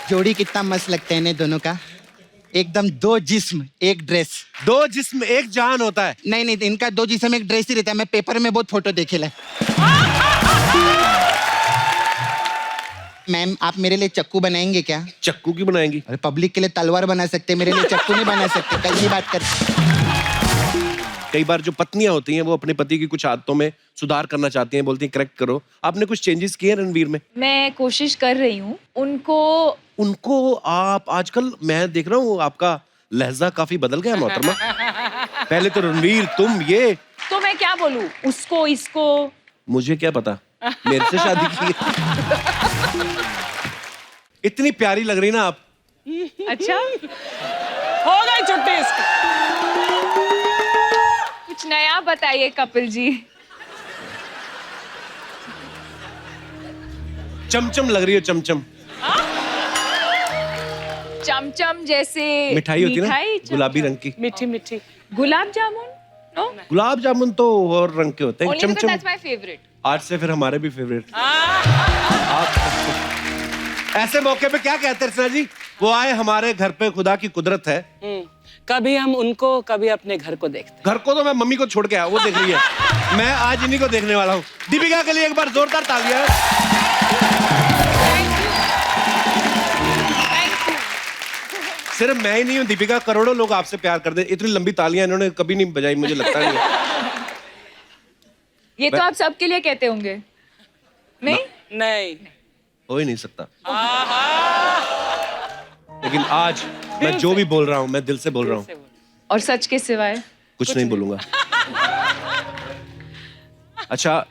जोड़ी कितना मस्त लगता है इन्हें दोनों का, एकदम दो जिस्म एक ड्रेस। दो जिस्म एक जान होता है। नहीं नहीं, इनका दो जिस्म एक ड्रेस ही रहता है, मैं पेपर में बहुत फोटो देखे ला। मैम आप मेरे लिए चक्कू बनाएंगे क्या? चक्कू की बनाएंगी? अरे पब्लिक के लिए तलवार बना सकते, मेरे लिए चक्कू नहीं बना सकते, कैसी बात करते? कई बार जो पत्नियां होती हैं वो अपने पति की कुछ आदतों में सुधार करना चाहती हैं, बोलती हैं करेक्ट करो। आपने कुछ चेंजेस किए रणवीर में? मैं कोशिश कर रही हूँ उनको आप आजकल मैं देख रहा हूँ आपका लहजा काफी बदल गया मोहतरमा। पहले तो रणवीर तुम ये, तो मैं क्या बोलूँ उसको इसको? मुझे क्या पता, मेरे से शादी की। इतनी प्यारी लग रही ना आप। अच्छा हो गई छुट्टी इसकी। कुछ नया बताइए कपिल जी। चमचम लग रही हो, चमचम। चमचम जैसे मिठाई होती है ना, चमचम। गुलाबी रंग की। मीठी मीठी। गुलाब जामुन? नो, गुलाब जामुन तो और रंग के होते हैं। only because chamcham that's my favorite. आज से फिर हमारे भी फेवरेट। ऐसे मौके पे क्या कहते हैं अर्चना जी? वो आए हमारे घर पे, खुदा की कुदरत है। कभी हम उनको कभी अपने घर को देखते हैं। घर को तो मैं मम्मी को छोड़ के आया, वो देख रही है। मैं आज इन्हीं को देखने वाला हूँ। दीपिका के लिए एक बार जोरदार तालियां। सिर्फ मैं ही नहीं हूँ दीपिका, करोड़ों लोग आपसे प्यार करते हैं। इतनी लंबी तालियां इन्होंने कभी नहीं बजाई, मुझे लगता नहीं है। ये तो आप सबके लिए कहते होंगे, नहीं? नहीं हो ही नहीं सकता। लेकिन आज मैं जो भी बोल रहा हूँ मैं दिल से बोल रहा हूँ। और सच के सिवाय कुछ नहीं बोलूंगा। अच्छा,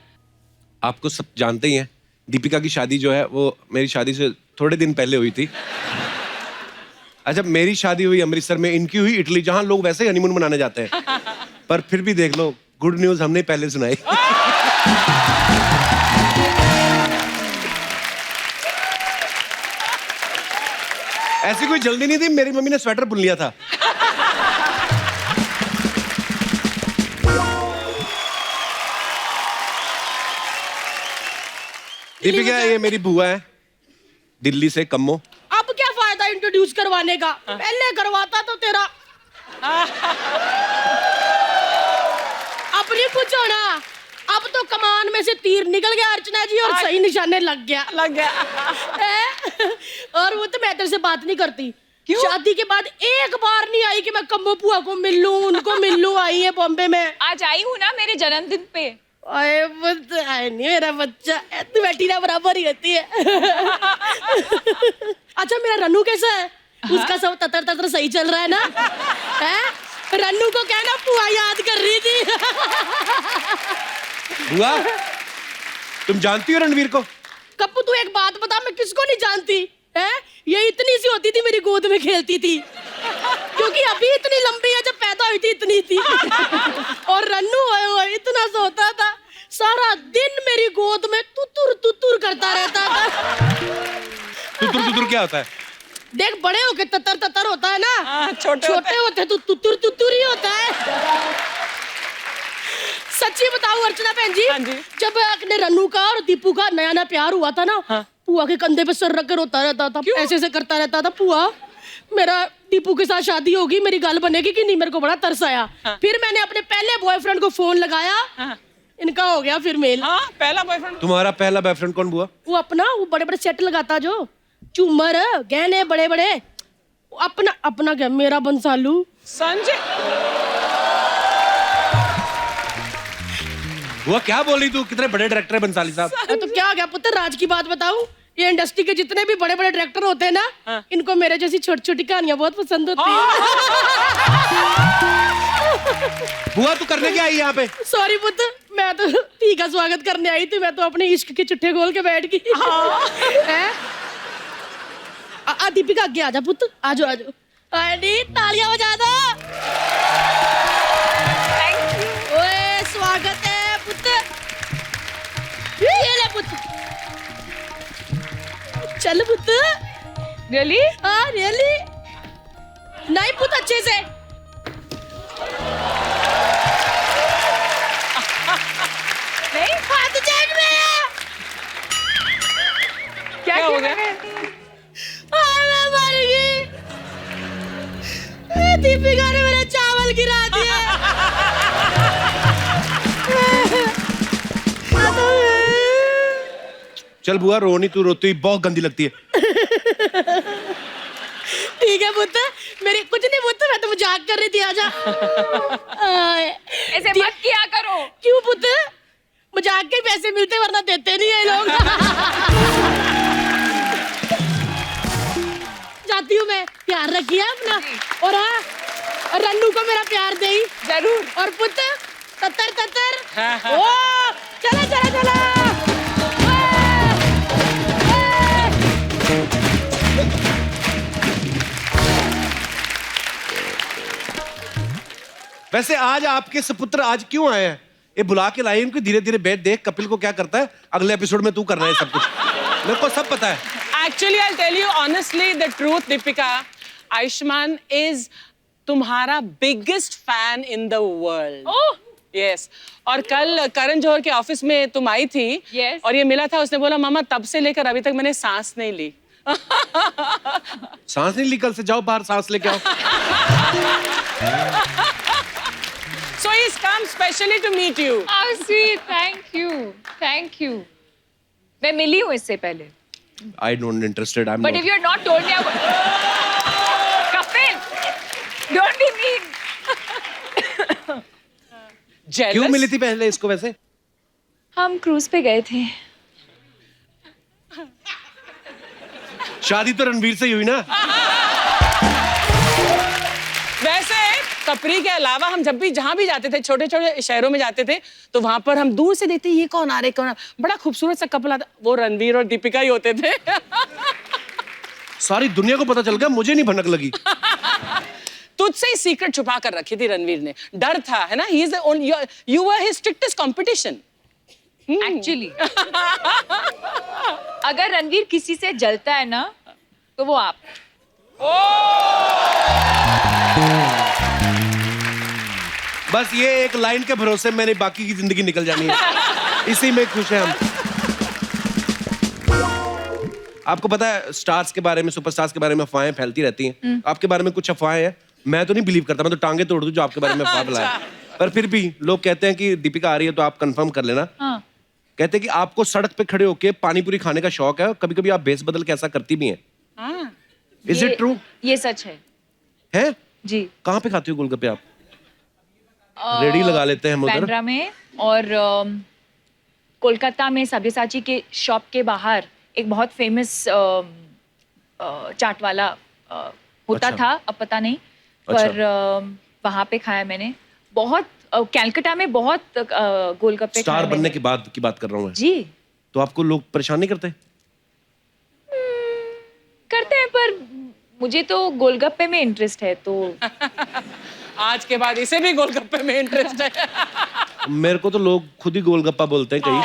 आपको सब जानते ही हैं दीपिका की शादी जो है वो मेरी शादी से थोड़े दिन पहले हुई थी। अच्छा, मेरी शादी हुई अमृतसर में, इनकी हुई इटली, जहां लोग वैसे ही हनीमून मनाने जाते हैं। पर फिर भी देख लो, गुड न्यूज हमने पहले सुनाई। ऐसी कोई जल्दी नहीं थी, मेरी मम्मी ने स्वेटर बुन लिया था। दीपिका ये मेरी बुआ है, दिल्ली से, कम्मो। अब क्या फायदा इंट्रोड्यूस करवाने का, पहले करवाता तो तेरा अब नहीं कुछ होना। अब तो कमान में से तीर निकल गया अर्चना जी और सही निशाने लग गया। और वो तो मैं तेरे से बात नहीं करती। क्यों? शादी के बाद एक बार नहीं आई कि मैं कम्मो बुआ को मिल लूं, उनको मिल लूं। आई है बॉम्बे में। आज आई हूँ ना मेरे जन्मदिन पे। अरे नहीं मेरा बच्चा, तू बेटी ना बराबर ही रहती है। अच्छा मेरा रन्नू कैसा है? उसका सब ततर ततर सही चल रहा है ना? है? रन्नू को कहना बुआ याद कर रही थी। बुआ, तुम जानती हो रणवीर को? कप्पू तू एक बात बता, मैं किसको नहीं जानती है? ये इतनी सी होती थी मेरी गोद में खेलती थी, क्योंकि अभी इतनी लंबी है, जब पैदा हुई थी इतनी थी। और रन्नू इतना सा होता था, सारा दिन मेरी गोद में तुतुर करता रहता था। तुतुर क्या होता है? देख बड़े होके ततर होता है ना, छोटे होते तो तुतुर ही होता है। सच्ची बताऊं अर्चना बहन जी, हाँ जी। जब अपने रन्नू का और दीपू का नया प्यार हुआ था ना, पुआ के कंधे पे सर रख कर रोता रहता था, ऐसे ऐसे करता रहता था, पुआ मेरा दीपू के साथ शादी होगी, मेरी गाल बनेगी कि नहीं। मेरे को बड़ा तरस आया। फिर मैंने अपने पहले बॉयफ्रेंड को फोन लगाया, इनका हो गया फिर मेल। पहला बॉयफ्रेंड? तुम्हारा पहला बॉयफ्रेंड कौन बुआ? वो अपना, वो बड़े बड़े सेट लगाता जो, झूमर गहने बड़े बड़े, अपना क्या, मेरा बंसालू। संजय बुआ क्या बोल रही तू? कितने बड़े डायरेक्टर है बंसाली साहब। तो क्या हो गया पुत्र, राज की बात बताऊं, ये इंडस्ट्री के जितने भी बड़े बड़े डायरेक्टर होते हैं ना, इनको मेरे जैसी छोटी छोटी कहानियां बहुत पसंद होती है। बुआ तू करने क्या आई यहाँ पे? सॉरी पुत्र, मैं तो पी का स्वागत करने आई थी, मैं तो अपने इश्क के चिट्ठे खोल के बैठ गई। दीपिका आगे आजा पुत्र, आजो आजो। तालियां बजा दो। ओए स्वागत है पुत्र, ये ले पुत्र, चल पुत्र। रियली? हाँ रियली। नहीं पुत्र, अच्छे से। नहीं, हाथ जेब में। क्या हो गया? हाँ, दीपिका ने मेरे चावल गिरा दिए। चल बुआ रो नहीं, तू रोती हुई बहुत गंदी लगती है। ठीक है पुत्र, मेरी कुछ नहीं पुत्र, मैं तो मजाक कर रही थी। आजा। ऐसे मत किया करो। क्यों पुत्र? मजाक के पैसे मिलते वरना देते नहीं है लोग। जाती हूँ मैं, प्यार रखिए अपना। और हाँ, रन्नू को मेरा प्यार दे जरूर। और पुत्र ततर ततर। हाँ। ओ चला चला चला। वैसे आज आपके सपुत्र आज क्यों आए हैं? ये बुला के लाए इनको, धीरे धीरे बैठ, देख कपिल को क्या करता है। अगले एपिसोड में तू करना है सब कुछ, मेरे को सब पता है। Actually, I'll tell you honestly the truth, Deepika. Ayushman is तुम्हारा biggest fan in the world. Oh, Yes. और कल करण जौहर के ऑफिस में तुम आई थी। Yes. और ये मिला था, उसने बोला मामा तब से लेकर अभी तक मैंने सांस नहीं ली। सांस नहीं ली? कल से जाओ बाहर सांस लेके आओ। So he's come specially to meet you. how sweet, thank you, thank you. मैं मिली हूँ इससे पहले। I don't interested. I'm But not. if you had not told me about... Kapil, don't be mean. Jealous? क्यों मिली थी पहले इसको वैसे? हम क्रूज पे गए थे। शादी तो रणवीर से ही हुई ना। वैसे कपरी के अलावा हम जब भी जहां भी जाते थे, छोटे छोटे शहरों में जाते थे, तो वहां पर हम दूर से देखते ये कौन आ रहे, कौन बड़ा खूबसूरत सा कपल आता, वो रणवीर और दीपिका ही होते थे। सारी दुनिया को पता चल गया, मुझे नहीं भनक लगी। तुझसे ही सीक्रेट छुपा कर रखी थी रणवीर ने, डर था, है ना? He is you were his strictest competition. Actually अगर रणवीर किसी से जलता है ना, तो वो आप। बस ये एक लाइन के भरोसे मैंने बाकी की जिंदगी निकल जानी है, इसी में खुश हैं हम। आपको पता है स्टार्स के बारे में, सुपरस्टार्स के बारे में अफवाहें फैलती रहती हैं। आपके बारे में कुछ अफवाहें हैं, मैं तो नहीं बिलीव करता, मैं तो टांगे तोड़ दूं जो आपके बारे में अफवाह फैलाए। पर फिर भी लोग कहते हैं कि दीपिका आ रही है तो आप कंफर्म कर लेना। हाँ। कहते हैं कि आपको सड़क पे खड़े होके पानी पूरी खाने का शौक है, कभी कभी आप भेस बदल के ऐसा करती भी हैं। Is it true? ये सच है है? जी। कहाँ पे खाती हो गोलगप्पे आप? रेडी लगा लेते हैं हम उधर। बांद्रा में और कोलकाता में सब्यसाची के शॉप के बाहर एक बहुत फेमस चाट वाला होता अच्छा। था, अब पता नहीं, पर वहाँ पे खाया मैंने। बहुत कलकत्ता में बहुत गोलगप्पे स्टार खाए बनने मैंने। के बाद की बात कर रहा हूँ मैं। जी तो आपको लोग परेशान नहीं करते? करते हैं, पर मुझे तो गोलगप्पे में इंटरेस्ट है, तो आज के बाद इसे भी गोलगप्पे में इंटरेस्ट है। मेरे को तो लोग खुद ही गोलगप्पा बोलते हैं कहीं।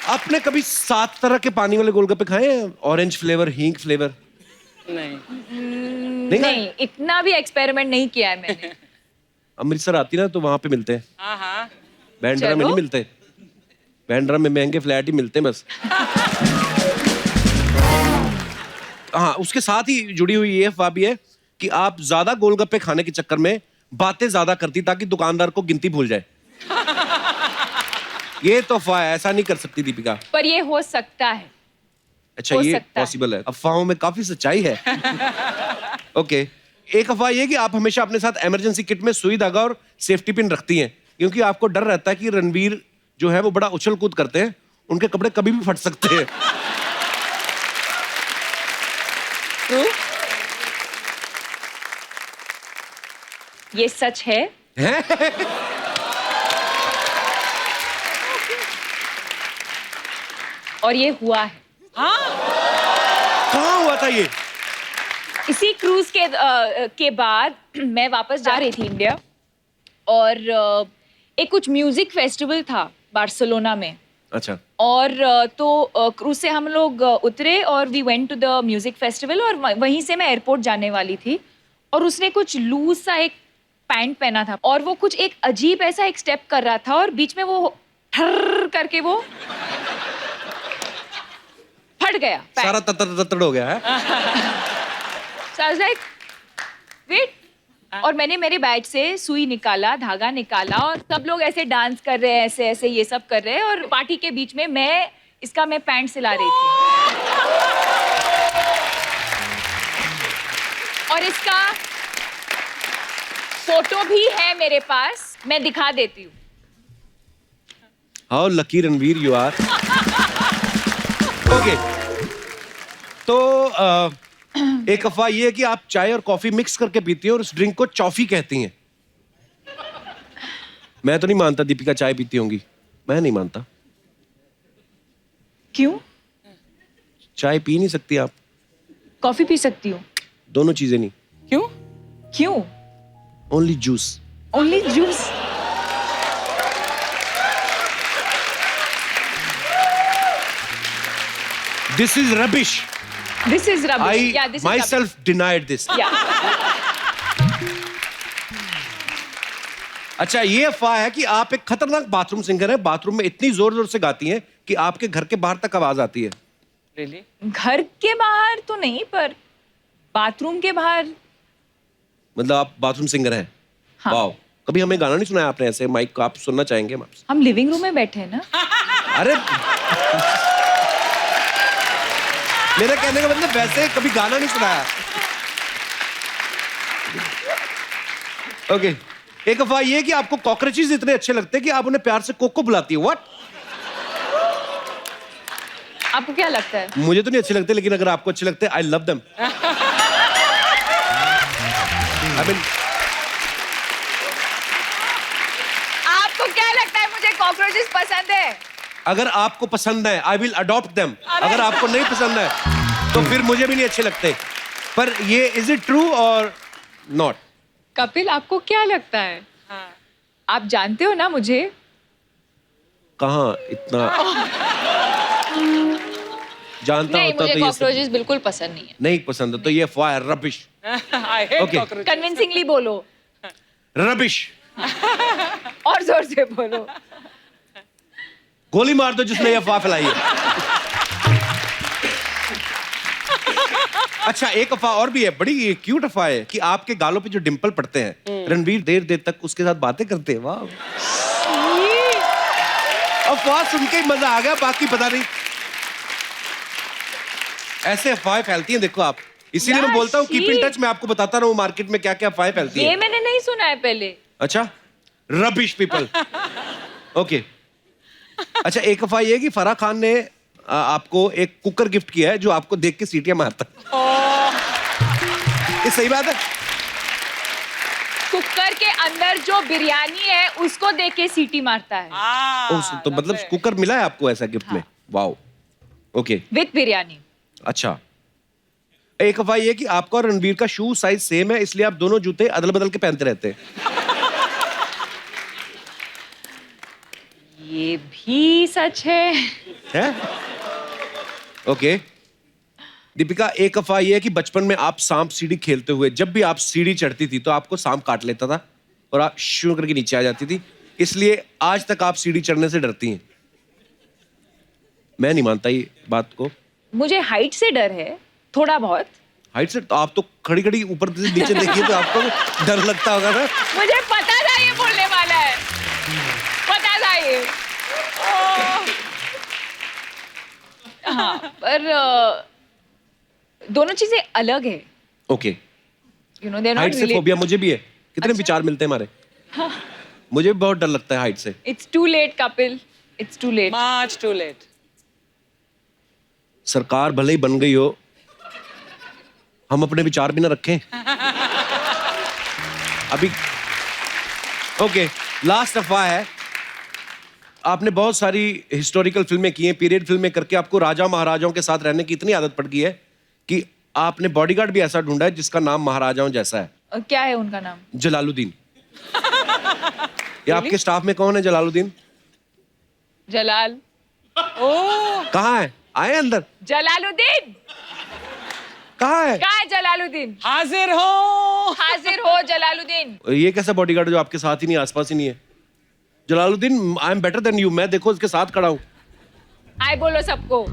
आपने कभी 7 तरह के पानी वाले गोलगप्पे खाए हैं? ऑरेंज फ्लेवर, हींग फ्लेवर? नहीं। नहीं, इतना भी एक्सपेरिमेंट नहीं किया है मैंने। अमृतसर आती ना तो वहां पे मिलते हैं, हाँ हाँ। बैंड्रा में चलो। नहीं मिलते। बैंड्रा में महंगे फ्लैट ही मिलते हैं बस। हाँ, उसके साथ ही जुड़ी हुई ये अफवाह भी है कि आप ज्यादा गोलगप्पे खाने के चक्कर में बातें ज्यादा करती ताकि दुकानदार को गिनती भूल जाए। ये तो अफवाह है, ऐसा नहीं कर सकती दीपिका। पर ये हो सकता है। अच्छा, हो ये सकता है। पॉसिबल है। अफवाहों में काफी सच्चाई है। ओके, एक अफवाह ये कि आप हमेशा अपने साथ इमरजेंसी किट में सुई धागा और सेफ्टी पिन रखती हैं, क्योंकि आपको डर रहता है कि रणवीर जो है वो बड़ा उछल कूद करते हैं, उनके कपड़े कभी भी फट सकते हैं। True? ये सच है। और ये हुआ है। कहाँ हुआ था ये? इसी क्रूज के बाद मैं वापस जा रही थी इंडिया, और एक कुछ म्यूजिक फेस्टिवल था बार्सिलोना में। अच्छा। और तो क्रूज से हम लोग उतरे और we went to the music festival, और वहीं से मैं एयरपोर्ट जाने वाली थी, और उसने कुछ लूज सा एक पैंट पहना था, और वो कुछ एक अजीब ऐसा एक स्टेप कर रहा था, और बीच में वो ठर्र करके वो फट फट गया पैंट। सारा तत्तड़ हो गया है। So I was like, wait. और मैंने मेरे बैग से सुई निकाला, धागा निकाला और सब लोग ऐसे डांस कर रहे हैं, ऐसे ऐसे ये सब कर रहे हैं और पार्टी के बीच में मैं पैंट सिला रही थी और इसका फोटो भी है मेरे पास, मैं दिखा देती हूँ। How lucky Ranveer you are. Okay, तो एक अफवाह ये है कि आप चाय और कॉफी मिक्स करके पीती हैं और उस ड्रिंक को चॉफी कहती हैं। मैं तो नहीं मानता दीपिका चाय पीती होंगी, मैं नहीं मानता। क्यों? चाय पी नहीं सकती आप? कॉफी पी सकती हूँ। दोनों चीजें नहीं, क्यों? क्यों? Only juice. Only juice. This is rubbish. This is rubbish. I Yeah, this is myself denied this. rubbish. Yeah. अच्छा, ये अफवाह है कि आप एक खतरनाक बाथरूम सिंगर हैं, बाथरूम में इतनी जोर जोर से गाती हैं कि आपके घर के बाहर तक आवाज आती है। Really? घर के बाहर तो नहीं, पर बाथरूम के बाहर। मतलब आप बाथरूम सिंगर हैं? हाँ। वाओ, कभी हमें गाना नहीं सुनाया आपने ऐसे माइक को, आप सुनना चाहेंगे हम आपसे? हम लिविंग रूम में बैठे हैं ना। अरे मेरे कहने का मतलब वैसे कभी गाना नहीं सुनाया। ओके, एक अफवाह ये है कि आपको कॉकरोचेस इतने अच्छे लगते हैं कि आप उन्हें प्यार से कोको बुलाती है। व्हाट? आपको क्या लगता है? मुझे तो नहीं अच्छे लगते, लेकिन अगर आपको अच्छे लगते हैं, I love them. I mean, आपको क्या लगता है मुझे कॉकरोचेस पसंद है? अगर आपको पसंद है, आई विल अडॉप्ट देम। अगर आपको नहीं पसंद है तो फिर मुझे भी नहीं अच्छे लगते। पर ये इज इट ट्रू और नॉट? कपिल, आपको क्या लगता है? हाँ। आप जानते हो ना मुझे। कहाँ इतना जानता नहीं, होता मुझे तो ये सब कॉकरोचेस बिल्कुल पसंद नहीं है। नहीं पसंद है, तो ये अफवाह है, rubbish. I hate Okay. cockroaches. Convincingly बोलो रबिश। और जोर से बोलो। गोली मार दो जिसने ये अफवाह फैलाई है। अच्छा, एक अफवाह और भी है, बड़ी क्यूट अफवाह है कि आपके गालों पे जो डिंपल पड़ते हैं, रणवीर देर देर तक उसके साथ बातें करते हैं। वाह, अफवाह सुन के ही मजा आ गया, बाकी पता नहीं। ऐसे अफवाहें फैलती हैं, देखो आप। इसीलिए मैं बोलता हूँ कीप इन टच। मैं आपको बताता रहा हूँ मार्केट में क्या क्या अफवाहें फैलती ये हैं। मैंने नहीं सुना है पहले। अच्छा, रबिश पीपल। ओके, अच्छा, एक अफवाह ये है कि फराह खान ने आपको एक कुकर गिफ्ट किया है जो आपको देख के सीटियां मारता है। ये सही बात है? कुकर के अंदर जो बिरयानी है उसको देख के सीटी मारता है। तो मतलब कुकर मिला है आपको ऐसा गिफ्ट में? Wow, okay. विद बिरयानी। अच्छा, एक अफवाह ये है कि आपका और रणवीर का शू साइज सेम है, इसलिए आप दोनों जूते अदल बदल के पहनते रहते हैं। ये भी सच है। है? ओके। दीपिका, एक अफवाह ये है कि बचपन में आप सांप सीढ़ी खेलते हुए जब भी आप सीढ़ी चढ़ती थी तो आपको सांप काट लेता था और आप शू करके नीचे आ जाती थी, इसलिए आज तक आप सीढ़ी चढ़ने से डरती हैं। मैं नहीं मानता ये बात को। मुझे हाइट से डर है, थोड़ा बहुत। हाइट से? तो आप तो खड़ी खड़ी ऊपर से नीचे देखिए तो आपको डर लगता होगा ना। मुझे पता था ये बोलने वाला है, पता था ये। हाँ, पर दोनों चीजें अलग है। Okay, you know, they height से फोबिया मुझे भी है। कितने विचार मिलते हैं हमारे। मुझे भी बहुत डर लगता है हाइट से। It's too late Kapil, it's too late. Much too late. सरकार भले ही बन गई हो, हम अपने विचार भी ना रखें अभी। ओके, लास्ट अफवाह है, आपने बहुत सारी हिस्टोरिकल फिल्में की हैं, पीरियड फिल्में करके आपको राजा महाराजाओं के साथ रहने की इतनी आदत पड़ गई है कि आपने बॉडीगार्ड भी ऐसा ढूंढा है जिसका नाम महाराजाओं जैसा है। क्या है उनका नाम? जलालुद्दीन। ये आपके स्टाफ में कौन है जलालुद्दीन? जलाल। कहाँ है? आए अंदर। जलालुद्दीन कहाँ है? कहाँ है? जलालुद्दीन हाजिर हो। हाजिर हो जलालुद्दीन। ये कैसा बॉडीगार्ड जो आपके साथ ही नहीं, आसपास ही नहीं है? Jalaluddin, I am better than you. मैं देखो इसके साथ खड़ा हूँ। आए बोलो सबको।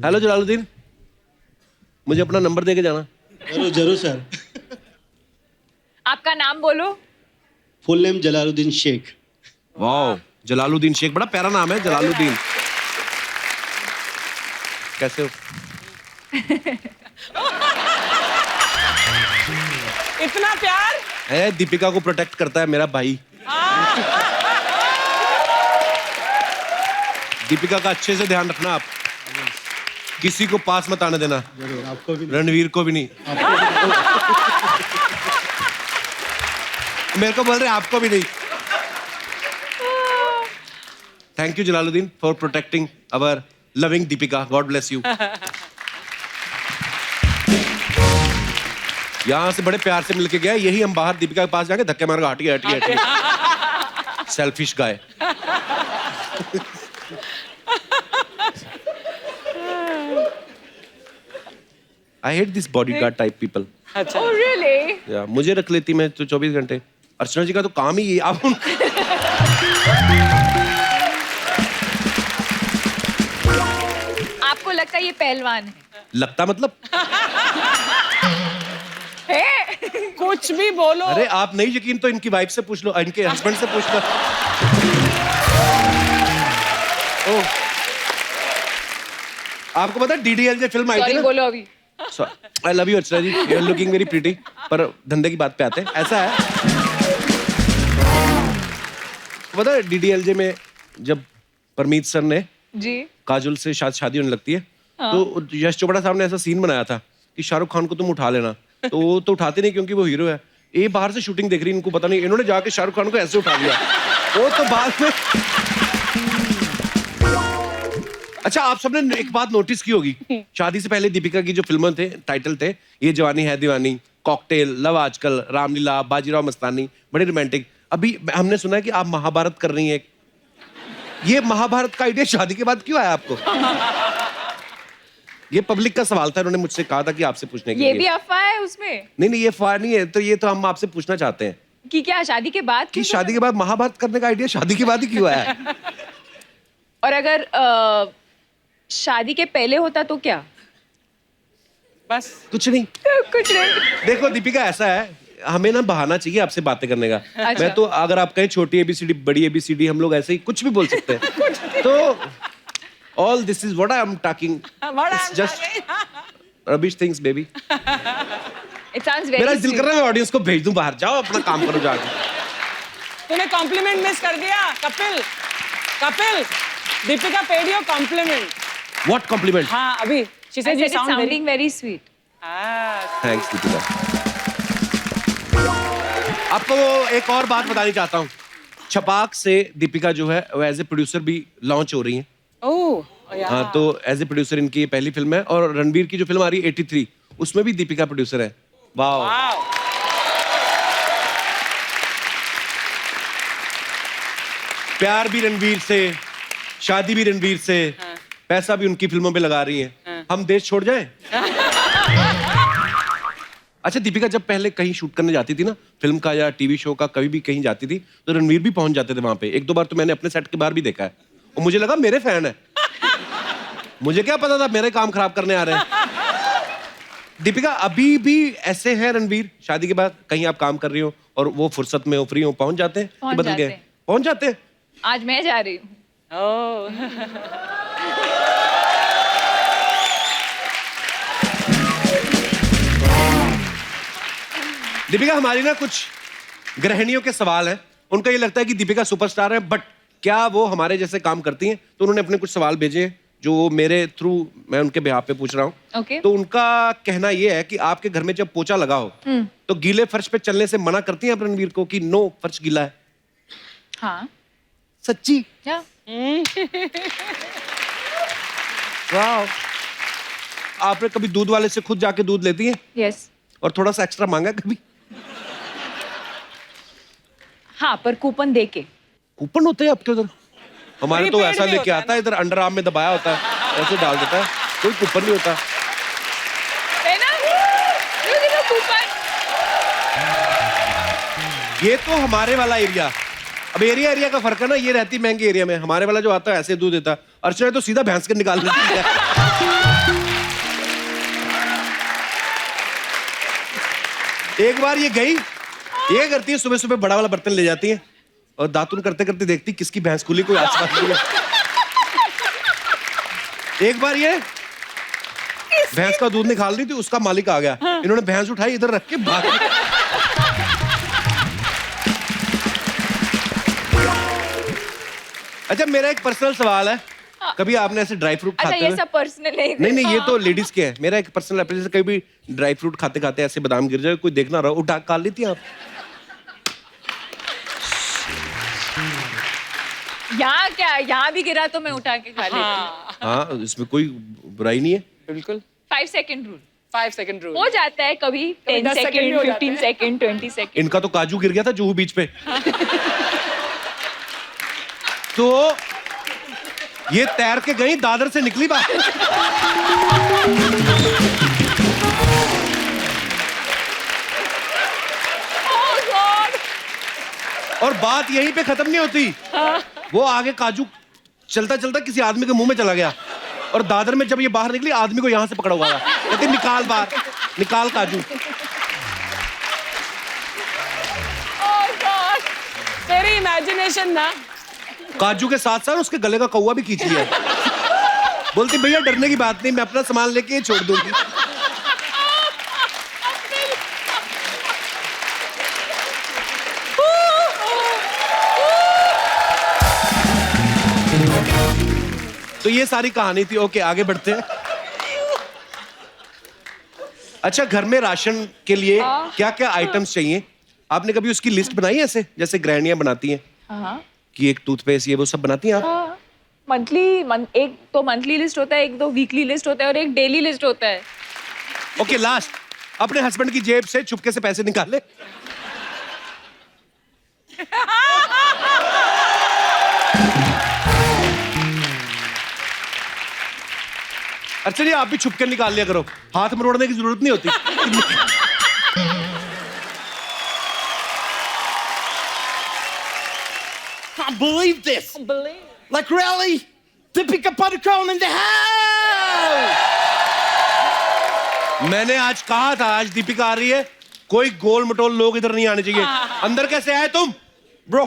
हेलो जलालुद्दीन, मुझे अपना नंबर दे के जाना। जरूर जरूर सर। आपका नाम बोलो। Full name Jalaluddin Sheikh. वाह, जलालुद्दीन शेख, बड़ा प्यारा नाम है जलालुद्दीन। कैसे हो? इतना प्यार। है, दीपिका को प्रोटेक्ट करता है मेरा भाई। दीपिका का अच्छे से ध्यान रखना आप, किसी को पास मत आने देना, जरूर, आपको भी। रणवीर को भी नहीं। मेरे को बोल रहे आपको भी नहीं। Thank you Jalaluddin for protecting our loving Deepika, God bless you. यहां से बड़े प्यार से मिलके गया, यही हम बाहर दीपिका के पास जाके धक्के मार हटिए हटिए हटिए। Selfish guy. I hate this bodyguard type people. अच्छा। Oh really? या मुझे रख लेती मैं तो 24 घंटे। अर्चना जी का तो काम ही ये। आप आपको लगता है ये पहलवान है? लगता मतलब? है? कुछ भी बोलो। अरे आप नहीं यकीन तो इनकी वाइफ से पूछ लो, इनके हस्बैंड से पूछ लो। ओह, आपको पता है DDLJ फिल्म आई थी सॉरी ना? बोलो अभी। I love you Archana ji, you are looking very pretty. पर धंधे की बात पे आते हैं, ऐसा है पता है DDLJ में जब परमीत सर ने जी। काजोल से शादी होने लगती है, तो यश चोपड़ा साहब ने ऐसा सीन बनाया था कि शाहरुख खान को तुम उठा लेना, तो वो तो उठाते नहीं क्योंकि वो हीरो है। ये बाहर से शूटिंग देख रही, इनको पता नहीं, इन्होंने जाके शाहरुख खान को ऐसे उठा लिया। वो तो बाद में। अच्छा, आप सबने एक बात नोटिस की होगी, शादी से पहले दीपिका की जो फिल्में थे, टाइटल थे, ये जवानी है दीवानी, कॉकटेल, लव आजकल, रामलीला, बाजीराव मस्तानी, बड़े रोमांटिक। अभी हमने सुना है कि आप महाभारत कर रही हैं। ये महाभारत का आइडिया शादी के बाद क्यों आया आपको? ये पब्लिक का सवाल था, उन्होंने मुझसे कहा था कि आपसे पूछने के लिए। ये भी अफवाह है उसमें नहीं, ये अफवाह नहीं है, तो ये तो हम आपसे पूछना चाहते हैं कि क्या शादी के बाद कि क्यों शादी के बाद महाभारत करने का आइडिया शादी के बाद ही क्यों आया है? और अगर शादी के पहले होता तो क्या? बस कुछ नहीं। कुछ नहीं। देखो दीपिका, ऐसा है, हमें ना बहाना चाहिए आपसे बातें करने का। अच्छा। मैं तो अगर आप कहें छोटी ABCD, बड़ी ABCD, हम लोग ऐसे ही कुछ भी बोल सकते हैं। तो all this is what I am talking, just rubbish things baby. It sounds very मेरा दिल sweet. कर रहा है मैं ऑडियंस को भेज दूं बाहर, जाओ अपना काम करो जाके। तूने कॉम्प्लीमेंट मिस कर दिया। Kapil, Kapil, Deepika paid your compliment. What compliment? हाँ, अभी she I said you said it's sound very. sounding very sweet. Thanks Deepika. आपको एक और बात बतानी चाहता हूँ, छपाक से दीपिका जो है वो एज ए प्रोड्यूसर भी लॉन्च हो रही है। ओह, yeah. हाँ, तो एज ए प्रोड्यूसर इनकी ये पहली फिल्म है, और रणबीर की जो फिल्म आ रही है 83, उसमें भी दीपिका प्रोड्यूसर है। वाह। Wow. प्यार भी रणबीर से, शादी भी रणबीर से, पैसा भी उनकी फिल्मों पे लगा रही हैं। हम देश छोड़ जाएं? अच्छा, दीपिका जब पहले कहीं शूट करने जाती थी ना, फिल्म का या टीवी शो का, कभी भी कहीं जाती थी, तो रणवीर भी पहुंच जाते थे वहां पे। एक दो बार तो मैंने अपने सेट के बाहर भी देखा है, और मुझे लगा मेरे फैन है। मुझे क्या पता था मेरे काम खराब करने आ रहे हैं। दीपिका, अभी भी ऐसे हैं रणवीर, शादी के बाद कहीं आप काम कर रही हो और वो फुर्सत में हो, फ्री हो, पहुंच जाते हैं कि पहुंच बदल जाते गए? हैं। पहुंच जाते हैं। आज मैं जा रही हूँ। Oh. दीपिका, हमारी ना कुछ गृहिणियों के सवाल हैं, उनका ये लगता है कि दीपिका सुपरस्टार है, बट क्या वो हमारे जैसे काम करती हैं? तो उन्होंने अपने कुछ सवाल भेजे हैं जो मेरे थ्रू मैं उनके बिहाफ पे पूछ रहा हूँ। Okay. तो उनका कहना ये है कि आपके घर में जब पोछा लगा हो तो गीले फर्श पे चलने से मना करती हैं आप रणवीर को कि नो, फर्श गीला है? हाँ। सच्ची? क्या? वाह। आपने कभी दूध वाले से खुद जाके दूध लेती हैं यस। और थोड़ा सा एक्स्ट्रा मांगा कभी? हाँ, पर कूपन दे के। कूपन होते हैं आपके उधर? हमारे तो Prepaid ऐसा में लेके होता है आता है, इधर अंडर आर्म में दबाया होता है, ऐसे डाल देता है, कोई कूपन नहीं होता। है ना? देखो कूपन। ये तो हमारे वाला एरिया, अब एरिया का फर्क है ना, ये रहती महंगे एरिया में, हमारे वाला जो आता है ऐसे दूध देता है। अर्चना तो सीधा भैंस के निकाल लेती है। एक बार ये गई, ये करती है सुबह सुबह बड़ा वाला बर्तन ले जाती है और दातुन करते करते देखती किसकी भैंस खुली, कोई आसपास नहीं है। एक बार ये भैंस का दूध निकाल रही थी, उसका मालिक आ गया, इन्होंने भैंस उठाई इधर रख के भाग गई। अच्छा मेरा एक पर्सनल सवाल है, कभी आपने ऐसे ड्राई फ्रूट अच्छा खाते ये हुए सब पर्सनल है नहीं ये तो लेडीज के है, मेरा एक पर्सनल है, जैसे कभी ड्राई फ्रूट खाते खाते ऐसे बादाम गिर जाए, कोई देखना रहा, उठा खा लेती हैं आप? यहाँ क्या, यहाँ भी गिरा तो मैं उठा के खा लेती हूँ। हाँ इसमें कोई बुराई नहीं है। बिल्कुल 5 सेकंड रूल 5 सेकंड रूल हो जाता है कभी, 10 10 सेकंड भी सेकंड, हो जाते 15 सेकंड, 20 सेकंड। इनका तो काजू गिर गया था जुहू बीच पे। तो ये तैर के गई, दादर से निकली बात। और बात यहीं पे खत्म नहीं होती, वो आगे काजू चलता चलता किसी आदमी के मुंह में चला गया और दादर में जब ये बाहर निकली, आदमी को यहां से पकड़ा हुआ था, कहते निकाल बाहर, निकाल काजू। तेरी इमेजिनेशन ना। काजू के साथ साथ उसके गले का कौवा भी खींच लिया। बोलती भैया डरने की बात नहीं, मैं अपना सामान लेके छोड़ दूंगी। तो ये सारी कहानी थी। ओके आगे बढ़ते हैं। अच्छा घर में राशन के लिए क्या क्या आइटम्स चाहिए, आपने कभी उसकी लिस्ट बनाई है ऐसे जैसे गृहिणियां बनाती हैं कि एक टूथपेस्ट ये वो सब बनाती हैं आप? मंथली एक तो मंथली लिस्ट होता है, एक तो वीकली लिस्ट होता है और एक डेली लिस्ट होता है। ओके लास्ट अपने हस्बैंड की जेब से चुपके से पैसे निकाले। अच्छा चलिए आप भी छुपके निकाल लिया करो, हाथ मरोड़ने की जरूरत नहीं होती। Can't believe this. Like really? Deepika Padukone in the house. मैंने आज कहा था आज दीपिका आ रही है, कोई गोल मटोल लोग इधर नहीं आने चाहिए। अंदर कैसे आए तुम? Bro,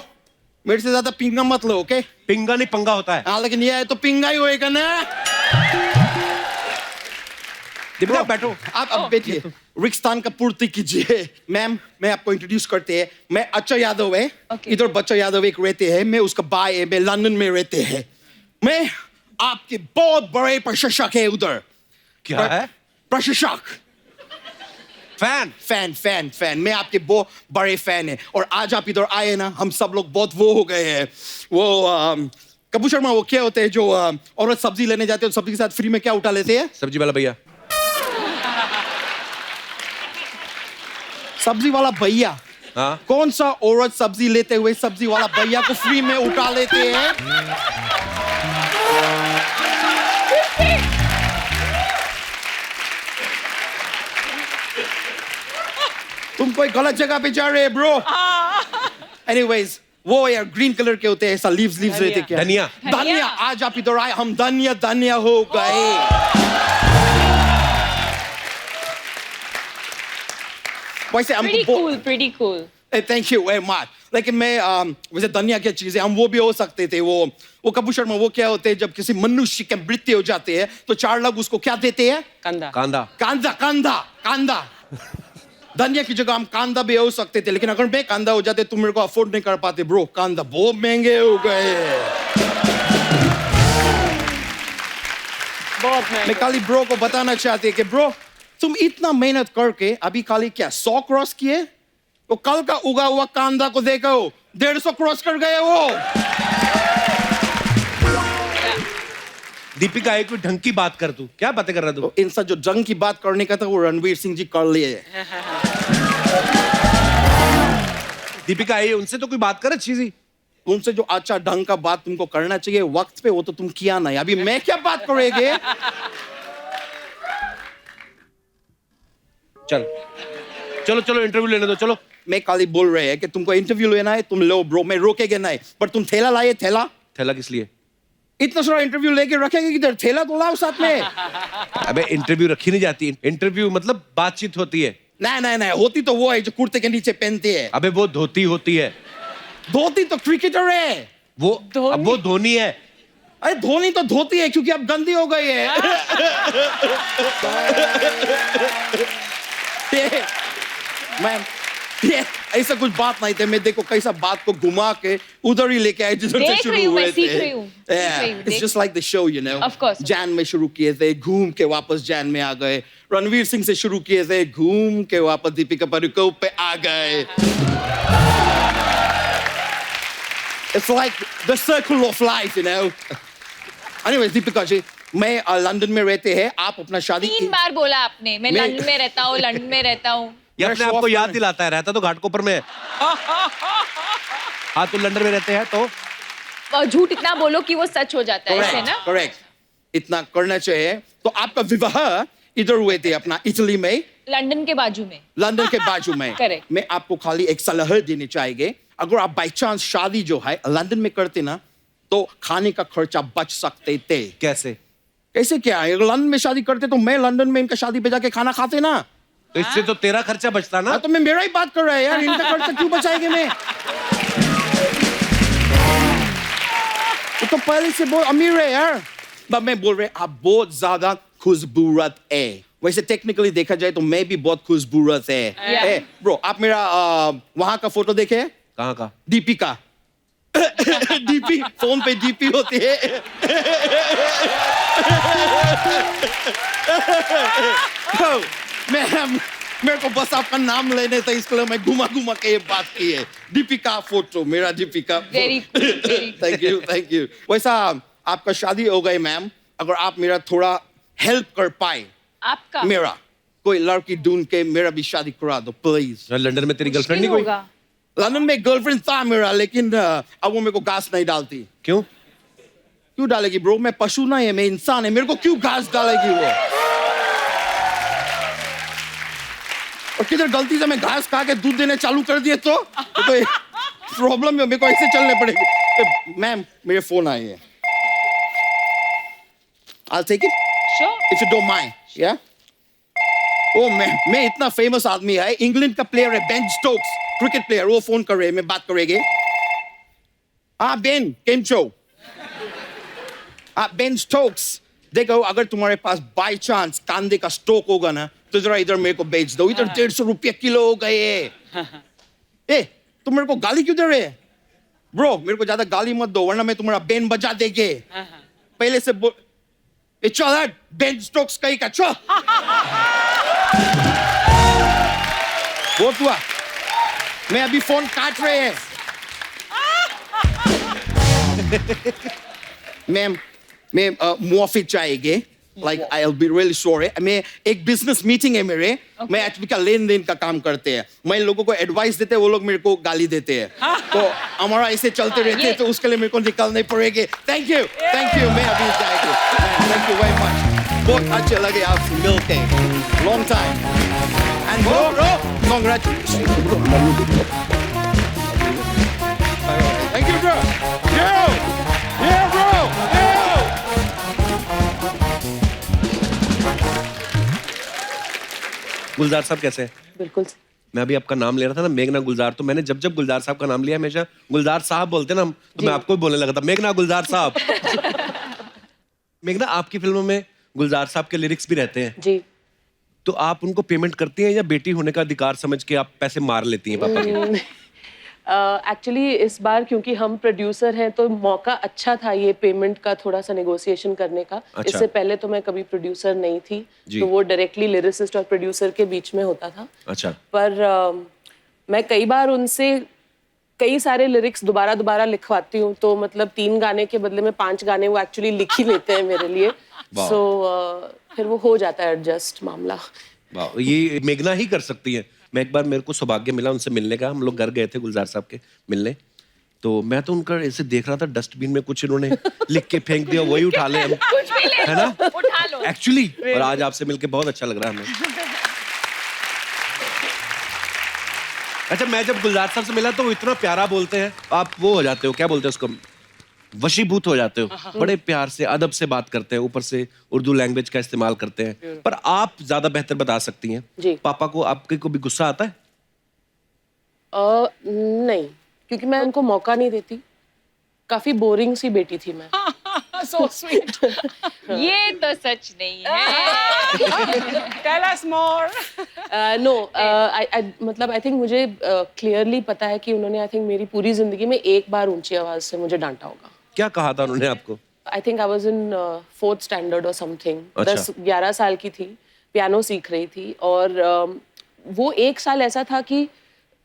मेरे से ज्यादा पिंगा मत लो, ओके? पिंगा नहीं पंगा होता है। हाँ लेकिन ये है तो पिंगा ही होएगा ना? दीपिका बैठो। आप बैठिए, रिक्स्तान का पूर्ति कीजिए। मैम मैं आपको इंट्रोड्यूस करते हैं, मैं अच्छा यादव है, Okay. इधर बच्चा यादव एक रहते हैं, मैं उसका भाई है, मैं लंदन में रहते हैं, मैं आपके बहुत बड़े प्रशंसक है उधर। क्या है? प्रशंसक, फैन। फैन, मैं आपके बहुत बड़े फैन है। और आज आप इधर आए ना, हम सब लोग बहुत वो हो गए हैं। वो कपूर शर्मा वो क्या होते हैं जो औरत सब्जी लेने जाते हैं, सब्जी के साथ फ्री में क्या उठा लेते हैं? सब्जी वाला भैया। सब्जी वाला भैया। हाँ कौन सा औरत सब्जी लेते हुए सब्जी वाला भैया को फ्री में उठा लेते हैं? तुम कोई गलत जगह पे जा रहे हैं ब्रो। एनीवेज वो यार ग्रीन कलर के होते हैं, ऐसा लीव्स रहते क्या? धनिया। धनिया, आज आप इधर आए, हम धनिया हो गए। वैसे हमको Pretty cool. Thank you very much. लेकिन मैं वैसे धनिया क्या चीज है, हम वो भी हो सकते थे। वो कपूर शर्मा वो क्या होते हैं, जब किसी मनुष्य के मृत्यु हो जाते हैं तो 4 लोग उसको क्या देते हैं? कंधा। कांदा। धनिया की जगह हम कांदा भी हो सकते थे, लेकिन अगर मैं कांदा हो जाते तुम मेरे को अफोर्ड नहीं कर पाते ब्रो। कांदा बहुत महंगे हो गए। बहुत मैं महंगा। खाली ब्रो को बताना चाहती है कि ब्रो तुम इतना मेहनत करके अभी खाली क्या 100 क्रॉस किए, तो कल का उगा हुआ कांदा को देखो 150 क्रॉस कर गए वो। दीपिका एक कोई ढंग की बात कर, तू क्या बातें कर रहा तू? इनसा जो जंग की बात करने का था वो रणवीर सिंह जी कर लिए। दीपिका ये उनसे तो कोई बात कर अच्छी सी। उनसे जो अच्छा ढंग का बात तुमको करना चाहिए वक्त पे, वो तो तुम किया नहीं। अभी मैं क्या बात करेंगे? चलो इंटरव्यू लेने दो, चलो। मैं खाली बोल रहे हैं कि तुमको इंटरव्यू लेना है, तुम लो ब्रो, मैं रोकेगे नहीं। पर तुम थैला लाए, थैला थैला किस लिए? इतना सारा इंटरव्यू लेके रखेंगे किधर? थैला तो लाओ साथ में। अबे इंटरव्यू रखी नहीं जाती, इंटरव्यू मतलब बातचीत होती है। नहीं, होती तो वो है जो कुर्ते के नीचे पहनती है। अबे वो धोती होती है। धोती तो क्रिकेटर है। वो अब वो धोनी है। अरे धोनी तो धोती है क्योंकि अब गंदी हो गई है। ये ऐसा कुछ बात नहीं थे। मैं देखो कैसा बात को घुमा के उधर ही लेके आए जिधर से देख शुरू रही हूँ, हुए मैं सीख थे। रही हूँ, सीख रही हूँ, इट्स देख- just like the show, you know. Of course. Jain में शुरू किए थे, घूम के वापस जैन में आ गए। रणवीर सिंह से शुरू किए थे, घूम के वापस दीपिका पादुकोण पे आ गए। It's like the circle of life, you know. Anyways, Deepika ji, मैं लंदन में रहते हैं, आप अपना शादी 3 बार बोला आपने, मैं मैं- लंदन में रहता हूँ, लंदन में रहता हूँ। ये मैं अपने show आप को off याद कर- दिलाता है, रहता तो घाटकोपर में है। हाँ तो लंदन में रहते हैं तो और झूठ इतना बोलो कि वो सच हो जाता है, ऐसे ना? करेक्ट, इतना करना चाहिए। तो आपका विवाह इधर हुए थे अपना इटली में, लंदन के बाजू में। लंदन के बाजू में। Correct. मैं आपको खाली एक सलाह देनी चाहिए, अगर आप बाई चांस शादी जो है लंदन में करते ना, तो खाने का खर्चा बच सकते थे। कैसे? कैसे क्या है? अगर लंदन में शादी करते तो मैं लंदन में इनका शादी पे जाके खाना खाते ना। तो इससे तो तेरा खर्चा बचता ना। हाँ, तो मैं मेरा ही बात कर रहा है यार, इनका खर्चा क्यों बचाएंगे मैं? वो तो पहले से बहुत अमीर है यार। but मैं बोल रहे आप बहुत ज्यादा खुशबूरत है। वैसे टेक्निकली देखा जाए तो मैं भी बहुत खुशबूरत है। ब्रो आप मेरा वहां का फोटो देखे? कहाँ का? डीपी का। डीपी फोन पे डीपी होती है। Bro, मेरे को बस आपका नाम लेने था, इसके लिए मैं घुमा घुमा के ये बात की है। दीपिका फोटो, मेरा Deepika. Very cool, very cool. Thank you. वैसा आपका शादी हो गई मैम, अगर आप मेरा थोड़ा हेल्प कर पाए, आपका मेरा कोई लड़की ढूंढ के मेरा भी शादी करा दो प्लीज। लंदन में तेरी गर्लफ्रेंड मुश्किल नहीं कोई? होगा। लंदन में गर्लफ्रेंड था मेरा, लेकिन अब वो मेरे को घास नहीं डालती। क्यों? क्यों डालेगी ब्रो? मैं पशु नहीं है, मैं इंसान है, मेरे को क्यों घास डालेगी वो? और किधर गलती से मैं घास खा के दूध देने चालू कर दिए तो प्रॉब्लम है, मेरे को ऐसे चलने पड़ेगी। मैम मेरे फोन आए हैं, I'll take it Sure. if you don't mind, yeah? ओ मैं इतना फेमस आदमी है, इंग्लैंड का प्लेयर है बेन स्टोक्स, क्रिकेट प्लेयर, वो फोन कर रहे हैं, मैं बात करेंगे। हाँ बेन, केम छो? हाँ बेन स्टोक्स, देखो अगर तुम्हारे पास बाय चांस कांदे का स्टोक होगा ना, तो जरा इधर मेरे को बेच दो। इधर 150 रुपया किलो हो गए। ए तुम मेरे को गाली क्यों दे रहे? ब्रो मेरे को ज्यादा गाली मत दो, वरना मैं तुम्हारा बेन बजा देंगे। पहले से बोल, चल बेन स्टोक्स कहीं का चल। बहुत हुआ, मैं अभी फोन काट रहे हैं। मैम मैं मुआफी चाहिए, like I will be really sorry. मैं एक बिजनेस मीटिंग है मेरे, मैं एक्चुअली का लेन देन का काम करते हैं, मैं लोगों को एडवाइस देते हैं, वो लोग मेरे को गाली देते हैं, तो हमारा ऐसे चलते रहते हैं, तो उसके लिए मेरे को निकलने पड़ेंगे। थैंक यू, मैं अभी जाएंगे। थैंक यू वेरी मच, बहुत अच्छे लगे आपसे मिलके, long time and bro congratulation. Thank you bro. Yeah, bro. गुलजार साहब कैसे हैं? बिल्कुल। मैं अभी आपका नाम ले रहा था ना, मेघना गुलजार, तो मैंने जब जब गुलजार साहब का नाम लिया, हमेशा गुलजार साहब बोलते ना हम, तो मैं आपको भी बोलने लगा था, मेघना गुलजार साहब। मेघना आपकी फिल्मों में गुलजार साहब के लिरिक्स भी रहते हैं, जी। तो आप उनको पेमेंट करती हैं या बेटी होने का अधिकार समझ के आप पैसे मार लेती हैं पापा के? एक्चुअली इस बार क्योंकि हम प्रोड्यूसर हैं तो मौका अच्छा था ये पेमेंट का थोड़ा सा नेगोशिएशन करने का। अच्छा। इससे पहले तो मैं कभी प्रोड्यूसर नहीं थी, जी। तो वो डायरेक्टली लिरिसिस्ट और प्रोड्यूसर के बीच में होता था। अच्छा। पर मैं कई बार उनसे कई सारे लिरिक्स दोबारा लिखवाती हूँ, तो मतलब 3 गाने के बदले में 5 गाने वो एक्चुअली लिख ही लेते हैं मेरे लिए। सो फिर वो हो जाता है एडजस्ट मामला। वाह, ये मेघना ही कर सकती है। मैं एक बार, मेरे को सौभाग्य मिला उनसे मिलने का, हम लोग घर गए थे गुलजार साहब के मिलने, तो मैं तो उनका ऐसे देख रहा था, डस्टबिन में कुछ इन्होंने लिख के फेंक दिया, वही उठा ले हम, कुछ भी ले है ना? उठा लो। एक्चुअली, और आज आपसे मिलके बहुत अच्छा लग रहा है हमें। अच्छा, मैं जब गुलजार साहब से मिला तो वो इतना प्यारा बोलते हैं, आप वो हो जाते हो, क्या बोलते हैं उसको, वशीभूत हो जाते हो, बड़े प्यार से अदब से बात करते हैं, ऊपर से उर्दू लैंग्वेज का इस्तेमाल करते हैं। पर आप ज्यादा बेहतर बता सकती हैं, जी। पापा को आपके को भी गुस्सा आता है? नहीं, क्योंकि मैं उनको मौका नहीं देती। काफी बोरिंग सी बेटी थी मैं। So sweet. ये तो सच नहीं है। टेल अस मोर। नो, मतलब आई थिंक मुझे क्लियरली पता है कि उन्होंने आई थिंक मेरी पूरी जिंदगी में एक बार ऊंची आवाज से मुझे डांटा होगा। क्या कहा था उन्होंने आपको? I think I was in 4th standard और समथिंग। अच्छा। 10-11 साल की थी, पियानो सीख रही थी और वो एक साल ऐसा था कि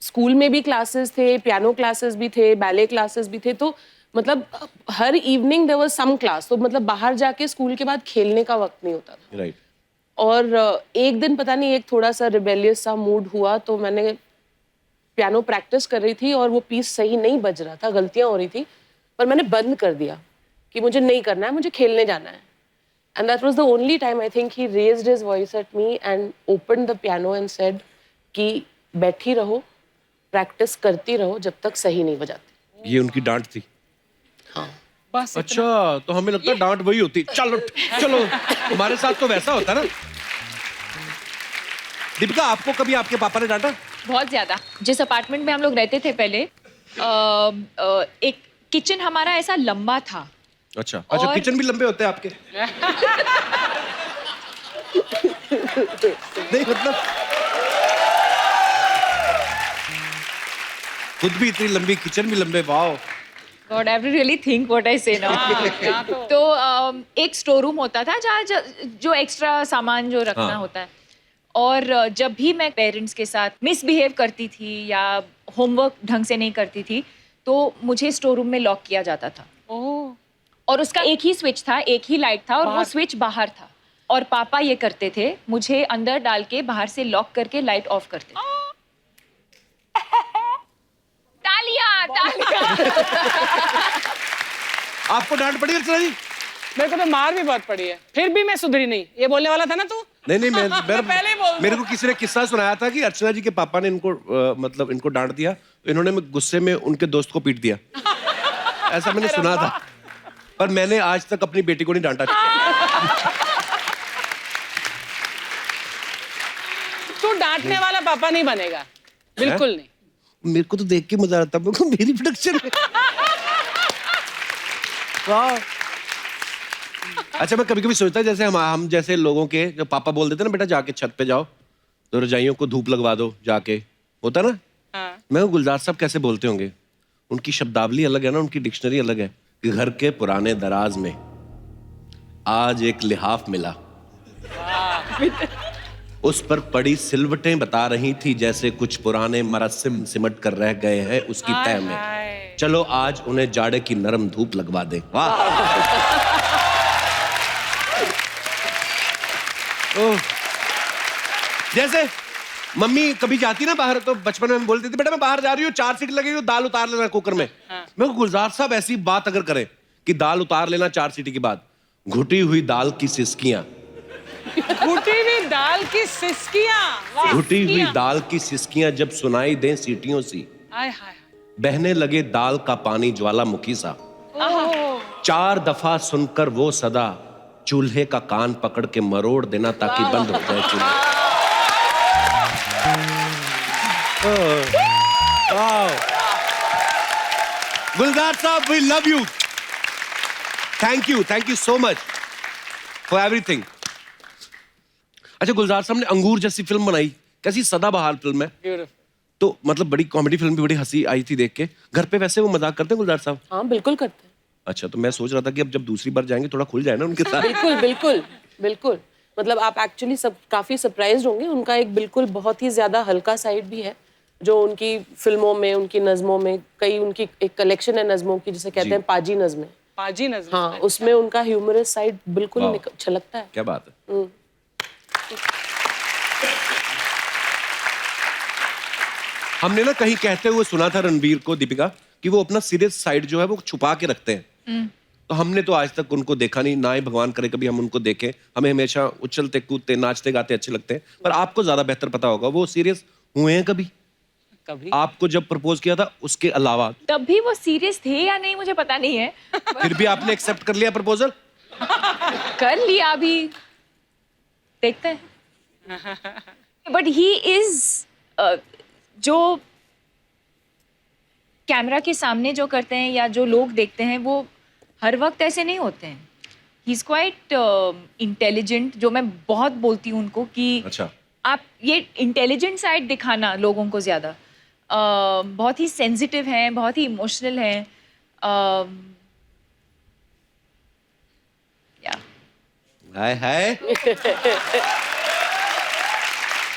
स्कूल में भी क्लासेस थे, पियानो क्लासेस भी थे, बैले क्लासेस भी थे, तो मतलब हर evening there was some class, तो मतलब बाहर जाके स्कूल के बाद खेलने का वक्त नहीं होता था। राइट। और एक दिन पता नहीं एक थोड़ा सा रिबेलियस सा मूड हुआ, तो मैंने पियानो प्रैक्टिस कर रही थी और वो पीस सही नहीं बज रहा था, गलतियां हो रही थी, पर मैंने बंद कर दिया कि मुझे नहीं करना है, मुझे खेलने जाना है। And that was the only time I think he raised his voice at me and opened the piano and said कि बैठी रहो, प्रैक्टिस करती रहो जब तक सही नहीं बजाती। ये उनकी डांट थी? हाँ। बस अच्छा, तो हमें लगता है डांट वही होती। चलो चलो, तुम्हारे साथ तो वैसा होता ना। दीपिका, आपको कभी आपके पापा ने डांटा? बहुत ज्यादा। जिस अपार्टमेंट में हम लोग रहते थे पहले, एक किचन हमारा ऐसा लंबा था। अच्छा, और- किचन भी लंबे होते हैं आपके? नहीं मतलब खुद भी इतनी लंबी, किचन भी लंबे, wow. God, I have to really think what I say now. तो एक स्टोर रूम होता था जहाँ जो एक्स्ट्रा सामान जो रखना हाँ। होता है, और जब भी मैं पेरेंट्स के साथ मिसबिहेव करती थी या होमवर्क ढंग से नहीं करती थी, तो मुझे स्टोर रूम में लॉक किया जाता था। ओह, और उसका एक ही स्विच था, एक ही लाइट था, और वो स्विच बाहर था। और पापा ये करते थे, मुझे अंदर डाल के बाहर से लॉक करके लाइट ऑफ करते थे। तालियां तालियां। आपको डांट पड़ी अर्चना जी? मेरे को तो मार भी बहुत पड़ी है, फिर भी मैं सुधरी नहीं। ये बोलने वाला था ना तू? नहीं नहीं, पहले ही बोल दो। मेरे को किसी ने किस्सा सुनाया था कि अर्चना जी के पापा ने इनको मतलब इनको डांट दिया, तो इन्होंने गुस्से में उनके दोस्त को पीट दिया। ऐसा मैंने सुना था, पर मैंने आज तक अपनी बेटी को नहीं डांटा। तू डांटने वाला पापा नहीं बनेगा, बिल्कुल नहीं। मेरे को तो देख के मजा आता है, मेरी प्रोडक्शन में। वाह। अच्छा, मैं कभी कभी सोचता जैसे हम जैसे लोगों के जो पापा बोल देते ना, बेटा जाके छत पे जाओ तो रजाइयों को धूप लगवा दो जाके, होता ना। हाँ। मैं गुलजार साहब कैसे बोलते होंगे, उनकी शब्दावली अलग है ना, उनकी डिक्शनरी अलग है कि घर के पुराने दराज में आज एक लिहाफ मिला, उस पर पड़ी सिलवटें बता रही थी जैसे कुछ पुराने मरसिम सिमट कर रह गए हैं उसकी तह में, चलो आज उन्हें जाड़े की नरम धूप लगवा दे। वाह। ओह। जैसे मम्मी कभी जाती ना बाहर, तो बचपन में हम बोलते थे बेटा मैं बाहर जा रही हूँ, 4 सीटी लगेगी, दाल उतार लेना कुकर में। मैं गुलजार साहब ऐसी बात अगर करें कि दाल उतार लेना 4 सीटी के बाद, घुटी हुई दाल की सिसकियां, घुटी हुई दाल की सिसकियां, वाह। घुटी हुई दाल की सिसकियां जब सुनाई दें सीटियों सी, हाय हाय। बहने लगे दाल का पानी ज्वालामुखी सा, 4 दफा सुनकर वो सदा, चूल्हे का कान पकड़ के मरोड़ देना ताकि बंद हो जाए चूल्हा। गुलजार साहब, we love you, thank you so much for everything. अच्छा, गुलजार साहब ने अंगूर जैसी फिल्म बनाई, कैसी सदाबहार फिल्म है, Beautiful. तो मतलब बड़ी कॉमेडी फिल्म भी, बड़ी हंसी आई थी देख के। घर पे वैसे वो मजाक करते हैं गुलजार साहब? हाँ, बिल्कुल करते हैं। अच्छा, तो मैं सोच रहा था कि अब जब दूसरी बार जाएंगे थोड़ा खुल जाए ना उनके साथ। बिल्कुल बिल्कुल बिल्कुल, मतलब आप एक्चुअली सब काफी सरप्राइज्ड होंगे। उनका एक बिल्कुल बहुत ही ज्यादा हल्का साइड भी है, जो उनकी फिल्मों में, उनकी नज़मों में, कई उनकी एक कलेक्शन है नज़मों की जिसे कहते हैं पाजी नज़में। पाजी नजर। हाँ, उसमें उनका ह्यूमरस साइड बिल्कुल वाह। छलकता है। क्या बात है। हमने ना कहीं कहते हुए सुना था रणवीर को, दीपिका, कि वो अपना सीरियस साइड जो है वो छुपा के रखते हैं। तो हमने तो आज तक उनको देखा नहीं, ना ही भगवान करे कभी हम उनको देखें। हमें हमेशा उछलते कूदते नाचते गाते अच्छे लगते हैं, पर आपको ज्यादा बेहतर पता होगा, वो सीरियस हुए हैं कभी? कभी आपको जब प्रपोज किया था उसके अलावा? तब भी वो सीरियस थे या नहीं मुझे पता नहीं है। फिर भी आपने एक्सेप्ट कर लिया प्रपोजल? कर लिया, अभी देखते हैं। बट ही इज जो कैमरा के सामने जो करते हैं या जो लोग देखते हैं वो हर वक्त ऐसे नहीं होते हैं। ही इज क्वाइट इंटेलिजेंट, जो मैं बहुत बोलती हूँ उनको कि अच्छा। आप ये इंटेलिजेंट साइड दिखाना लोगों को ज़्यादा। बहुत ही सेंसिटिव हैं, बहुत ही इमोशनल हैं। या हाय हाय।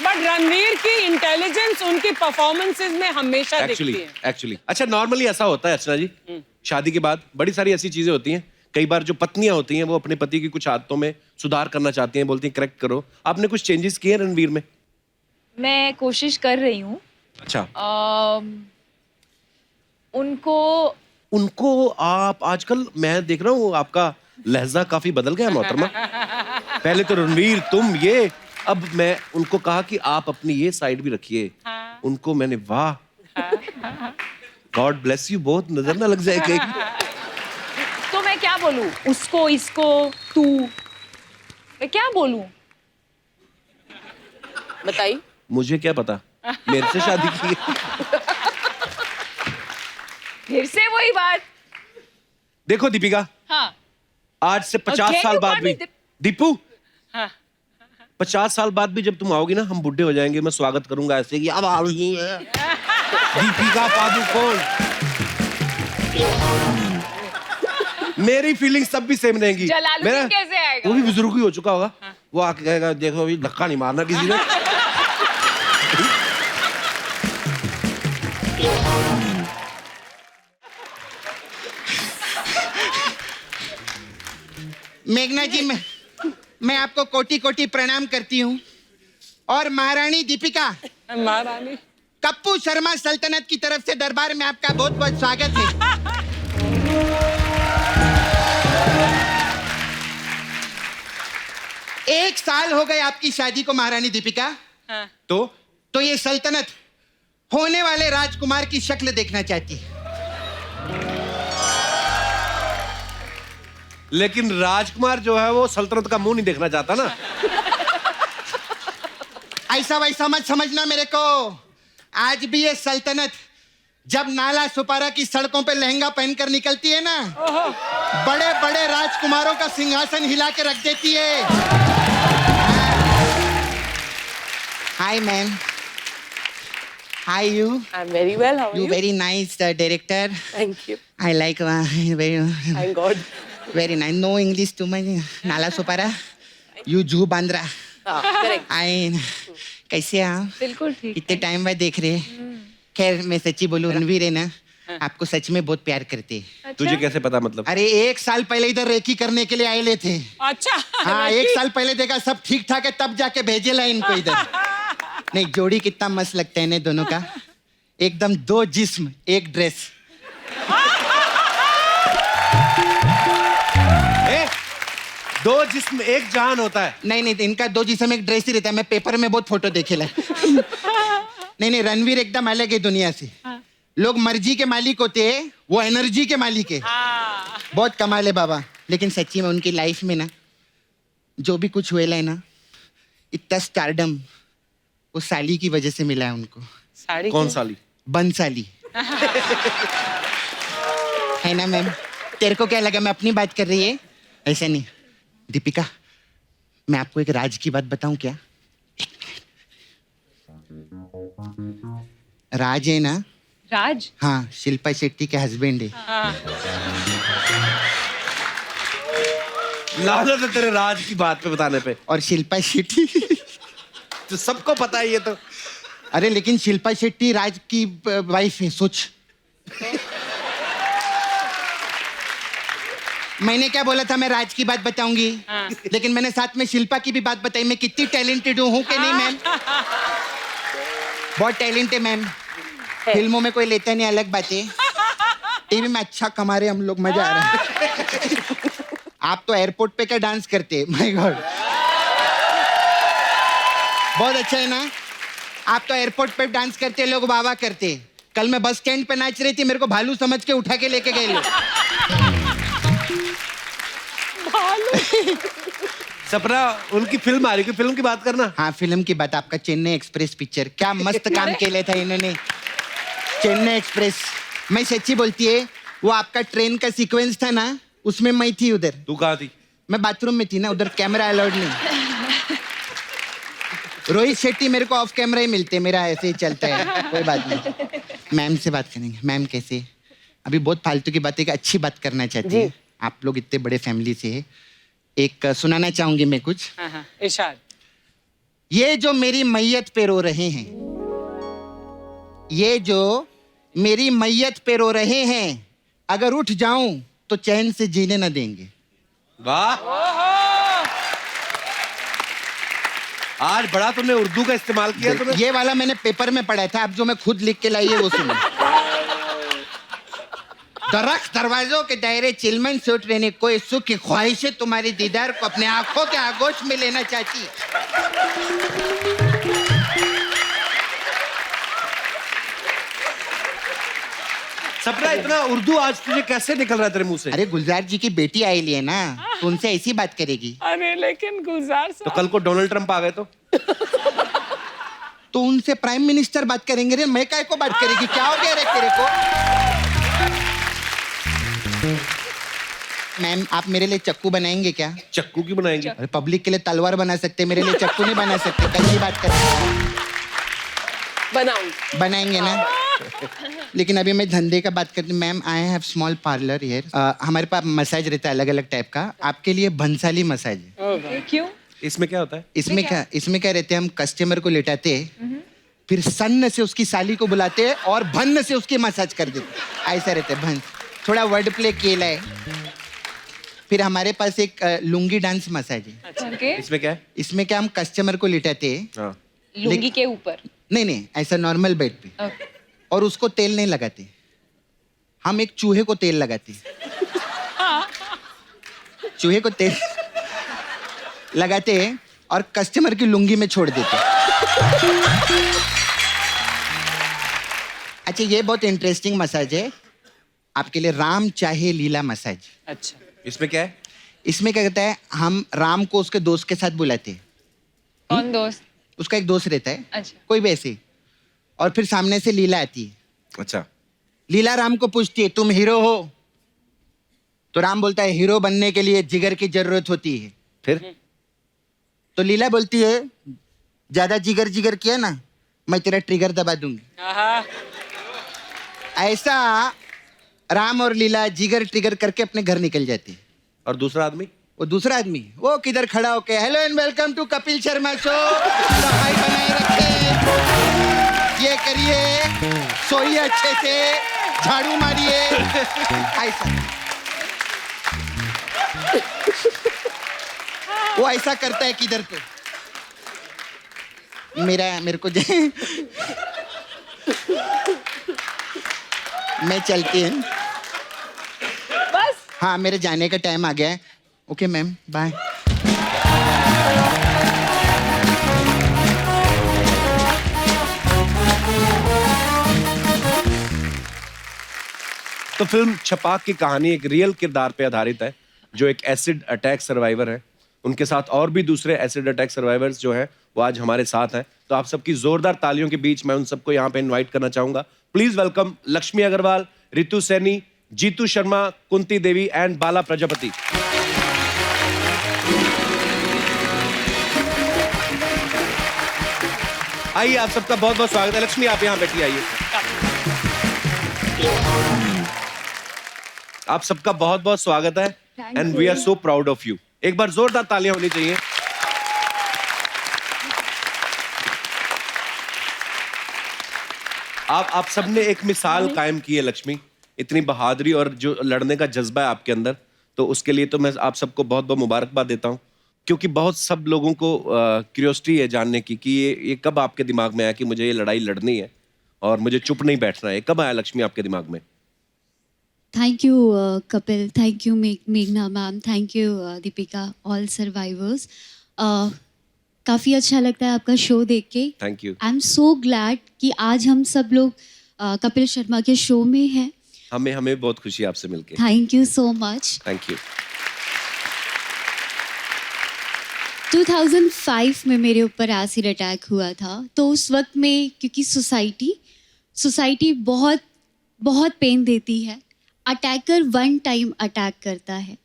बट रणवीर की इंटेलिजेंस उनकी परफॉर्मेंसेस में हमेशा दिखती है। एक्चुअली अच्छा, नॉर्मली ऐसा होता है अर्चना जी, शादी के बाद बड़ी सारी ऐसी चीजें होती हैं। कई बार जो पत्नियां होती हैं वो अपने पति की कुछ आदतों में सुधार करना चाहती हैं, बोलती हैं करेक्ट करो। आपने कुछ चेंजेस किए रणवीर में? मैं कोशिश कर रही हूँ। अच्छा। उनको आप आजकल मैं देख रहा हूँ आपका लहजा काफी बदल गया मोहतरमा। पहले तो रणवीर तुम ये, अब मैं उनको कहा कि आप अपनी ये साइड भी रखिए। उनको मैंने वाह, गॉड ब्लेस यू, बहुत नजर ना लग जाए कहीं। तो मैं क्या बोलूं उसको, इसको, तू, मैं क्या बोलूं? बताइए। मुझे क्या पता, मेरे से शादी की है। फिर से वही बात। देखो दीपिका, हाँ, आज से 50 Okay, साल you बाद can't भी be दीपू, हाँ। 50 साल बाद भी जब तुम आओगी ना, हम बुढ़े हो जाएंगे, मैं स्वागत करूंगा ऐसे कि अब आ रही है दीपिका पादुकोण। मेरी फीलिंग्स सब भी सेम रहेंगी। जलालुद्दीन कैसे आएगा? वो भी बुजुर्ग ही हो चुका होगा। वो आके कहेगा देखो अभी धक्का नहीं मारना किसी ने। मेघना जी, मैं आपको कोटि कोटि प्रणाम करती हूँ। और महारानी दीपिका, महारानी कप्पू शर्मा सल्तनत की तरफ से दरबार में आपका बहुत बहुत स्वागत है। एक साल हो गए आपकी शादी को महारानी दीपिका। हाँ। तो ये सल्तनत होने वाले राजकुमार की शक्ल देखना चाहती है। लेकिन राजकुमार जो है वो सल्तनत का मुंह नहीं देखना चाहता ना। ऐसा वैसा मत समझना मेरे को। आज भी ये सल्तनत जब नाला सुपारा की सड़कों पे लहंगा पहनकर निकलती है ना, बड़े बड़े राजकुमारों का सिंहासन हिला के रख देती है। Hi ma'am, hi you. I am very well, how are you you? Very nice director. Thank you. I like very thank God. Very nice. No English too much. Nalasopara, you जू बांद्रा। करेक्ट। आई कैसे हैं आप? बिल्कुल ठीक। इतने time बाद देख रहे। खैर मैं सच्ची बोलूं, रणवीर है ना, आपको सच में बहुत प्यार करते हैं। अच्छा? तुझे कैसे पता मतलब? अरे 1 साल पहले इधर रेकी करने के लिए आए ले थे। अच्छा। हाँ, 1 साल पहले देखा सब ठीक ठाक है, तब जाके भेजे ला इनको इधर। नहीं, जोड़ी कितना मस्त लगता है ना दोनों का, एकदम 2 जिस्म 1 ड्रेस। ए, 2 जिस्म 1 जान होता है। नहीं, इनका 2 जिस्म 1 ड्रेस ही रहता है। मैं पेपर में बहुत फोटो देखे ला। नहीं, रणवीर एकदम अलग है दुनिया से। लोग मर्जी के मालिक होते हैं, वो एनर्जी के मालिक है। बहुत कमाल है बाबा। लेकिन सच्ची में उनकी लाइफ में ना जो भी कुछ हुआ है ना, इतना स्टारडम वो साली की वजह से मिला है उनको। साड़ी कौन साली? बंसाली। है ना मैम? तेरे को क्या लगा मैं अपनी बात कर रही है? ऐसा नहीं। दीपिका, मैं आपको एक राज की बात बताऊं क्या? राज है ना? राज? हाँ, शिल्पा शेट्टी के हस्बैंड है। लानत है तेरे राज की बात पे बताने पे। और शिल्पा शेट्टी तो सबको पता है ये तो। अरे लेकिन शिल्पा शेट्टी राज की वाइफ है, सोच। मैंने क्या बोला था, मैं राज की बात बताऊंगी, लेकिन मैंने साथ में शिल्पा की भी बात बताई। मैं कितनी टैलेंटेड हूँ कि नहीं मैम? बहुत टैलेंट है मैम। फिल्मों में कोई लेता नहीं, अलग बात है। टीवी में अच्छा कमा रहे हम लोग, मजा आ रहा है। आप तो एयरपोर्ट पे क्या डांस करते हैं, माय गॉड। बहुत अच्छा है ना। आप तो एयरपोर्ट पे डांस करते, लोग वाह करते। कल मैं बस स्टैंड पे नाच रही थी, मेरे को भालू समझ के उठा के लेके गए लोग। सपना, उनकी फिल्म आ रही है, फिल्म की बात करना। हाँ, फिल्म की बात, आपका चेन्नई एक्सप्रेस पिक्चर, क्या मस्त काम केले था इन्होंने। चेन्नई एक्सप्रेस, मैं सच्ची बोलती है, वो आपका ट्रेन का सीक्वेंस था ना, उसमें मैं थी उधर। तू कहाँ थी? मैं बाथरूम में थी ना, उधर कैमरा अलाउड नहीं। रोहित शेट्टी मेरे को ऑफ कैमरा ही मिलते, मेरा ऐसे ही चलता है, कोई बात नहीं। मैम से बात करेंगे। मैम कैसे? अभी बहुत फालतू की बात है, अच्छी बात करना चाहती है। आप लोग इतने बड़े फैमिली से है, एक सुनाना चाहूंगी मैं कुछ। हाँ, इरशाद। ये जो मेरी मैयत पे रो रहे हैं, ये जो मेरी मैयत पे रो रहे हैं, अगर उठ जाऊं तो चैन से जीने न देंगे। वाह, आज बड़ा तुमने उर्दू का इस्तेमाल किया। तुमने ये वाला मैंने पेपर में पढ़ा था, अब जो मैं खुद लिख के लाई है वो सुनो। दरख्त दरवाजों के दायरे चिलमन से उठ रहने, कोई सुख की ख्वाहिशें तुम्हारी दीदार को अपने आंखों के आगोश में लेना चाहती। सपना, इतना उर्दू आज तुझे कैसे निकल रहा है तेरे मुंह से? अरे गुलजार जी की बेटी आई है ना, तो उनसे ऐसी बात करेगी। अरे लेकिन गुलजार तो साहब, कल को डोनाल्ड ट्रंप आ गए तो उनसे प्राइम मिनिस्टर बात करेंगे रे, मैं काय को बात करेगी? क्या हो गया रे तेरे को? मैम, आप मेरे लिए चक्कू बनाएंगे क्या? चक्कू की बनाएंगे? अरे पब्लिक के लिए तलवार बना सकते, मेरे लिए चक्कू नहीं बना सकते। कल की बात करते बनाऊं। बनाएंगे ना। लेकिन अभी मैं धंधे का बात करती हूँ। Ma'am, I have small parlour here. हमारे पास मसाज रहता है अलग अलग टाइप का, आपके लिए भंसाली मसाज है। क्यों? इसमें क्या होता है? इसमें क्या रहते हैं, हम कस्टमर को लेटाते हैं, फिर सन्न से उसकी साली को बुलाते हैं और भन्न से उसकी मसाज कर देते, ऐसा रहता है। भन, थोड़ा वर्ड प्ले किया है। फिर हमारे पास एक लुंगी डांस मसाज है। ओके। इसमें क्या है? इसमें क्या, हम कस्टमर को लिटाते हैं, हाँ। लुंगी के ऊपर? नहीं, ऐसा नॉर्मल बेड पे, ओके। और उसको तेल नहीं लगाते, हम एक चूहे को तेल लगाते। चूहे को तेल लगाते हैं और कस्टमर की लुंगी में छोड़ देते। अच्छा, ये बहुत इंटरेस्टिंग मसाज है आपके लिए, राम चाहे लीला मसाज। अच्छा, इसमें क्या है? इसमें क्या कहता है, हम राम को उसके दोस्त के साथ बुलाते हैं। कौन दोस्त? उसका एक दोस्त रहता है, अच्छा। कोई भी ऐसे, और फिर सामने से लीला आती है। अच्छा। लीला राम को पूछती है, तुम हीरो हो? तो राम बोलता है, हीरो बनने के लिए जिगर की जरूरत होती है। फिर तो लीला बोलती है, ज्यादा जिगर किया ना, मैं तेरा ट्रिगर दबा दूंगी। ऐसा राम और लीला जिगर ट्रिगर करके अपने घर निकल जाते हैं। और दूसरा आदमी? वो दूसरा आदमी वो किधर खड़ा होके, hello and welcome to Kapil Sharma show, सफाई बनाए रखे, ये करिए, सोइए अच्छे से, झाड़ू मारिए, ऐसा। वो ऐसा करता है किधर पे, मेरे को मैं चलती हूँ बस। हाँ, मेरे जाने का टाइम आ गया है। Okay ma'am, bye. तो फिल्म छपाक की कहानी एक रियल किरदार पे आधारित है, जो एक एसिड अटैक सर्वाइवर है। उनके साथ और भी दूसरे एसिड अटैक सर्वाइवर्स जो हैं वो आज हमारे साथ हैं। तो आप सबकी जोरदार तालियों के बीच मैं उन सबको यहाँ पे इनवाइट करना चाहूंगा। Please welcome Lakshmi Agarwal, Ritu Saini, Jeetu Sharma, Kunti Devi and Bala Prajapati. आइए, आप सबका बहुत बहुत स्वागत है। लक्ष्मी, आप यहाँ बैठी, आइए। आप सबका बहुत बहुत स्वागत है and we are so proud of you. एक बार जोरदार तालियां होनी चाहिए। आप सबने एक मिसाल कायम की है लक्ष्मी, इतनी बहादुरी और जो लड़ने का जज्बा है आपके अंदर, तो उसके लिए तो मैं आप सबको बहुत बहुत मुबारकबाद देता हूं। क्योंकि बहुत सब लोगों को क्यूरियोसिटी है जानने की कि ये कब आपके दिमाग में आया कि मुझे ये लड़ाई लड़नी है और मुझे चुप नहीं बैठना है। कब आया लक्ष्मी आपके दिमाग में? Thank you, Kapil. Thank you, Meghna ma'am. Thank you, Deepika, all survivors. काफ़ी अच्छा लगता है आपका शो देख के. Thank you. I am so glad कि आज हम सब लोग कपिल शर्मा के शो में हैं. हमें बहुत खुशी है आपसे मिलके. Thank you so much. Thank you. 2005 में मेरे ऊपर एसिड अटैक हुआ था. तो उस वक्त में क्योंकि सोसाइटी बहुत बहुत पेन देती है. अटैकर वन टाइम अटैक करता है,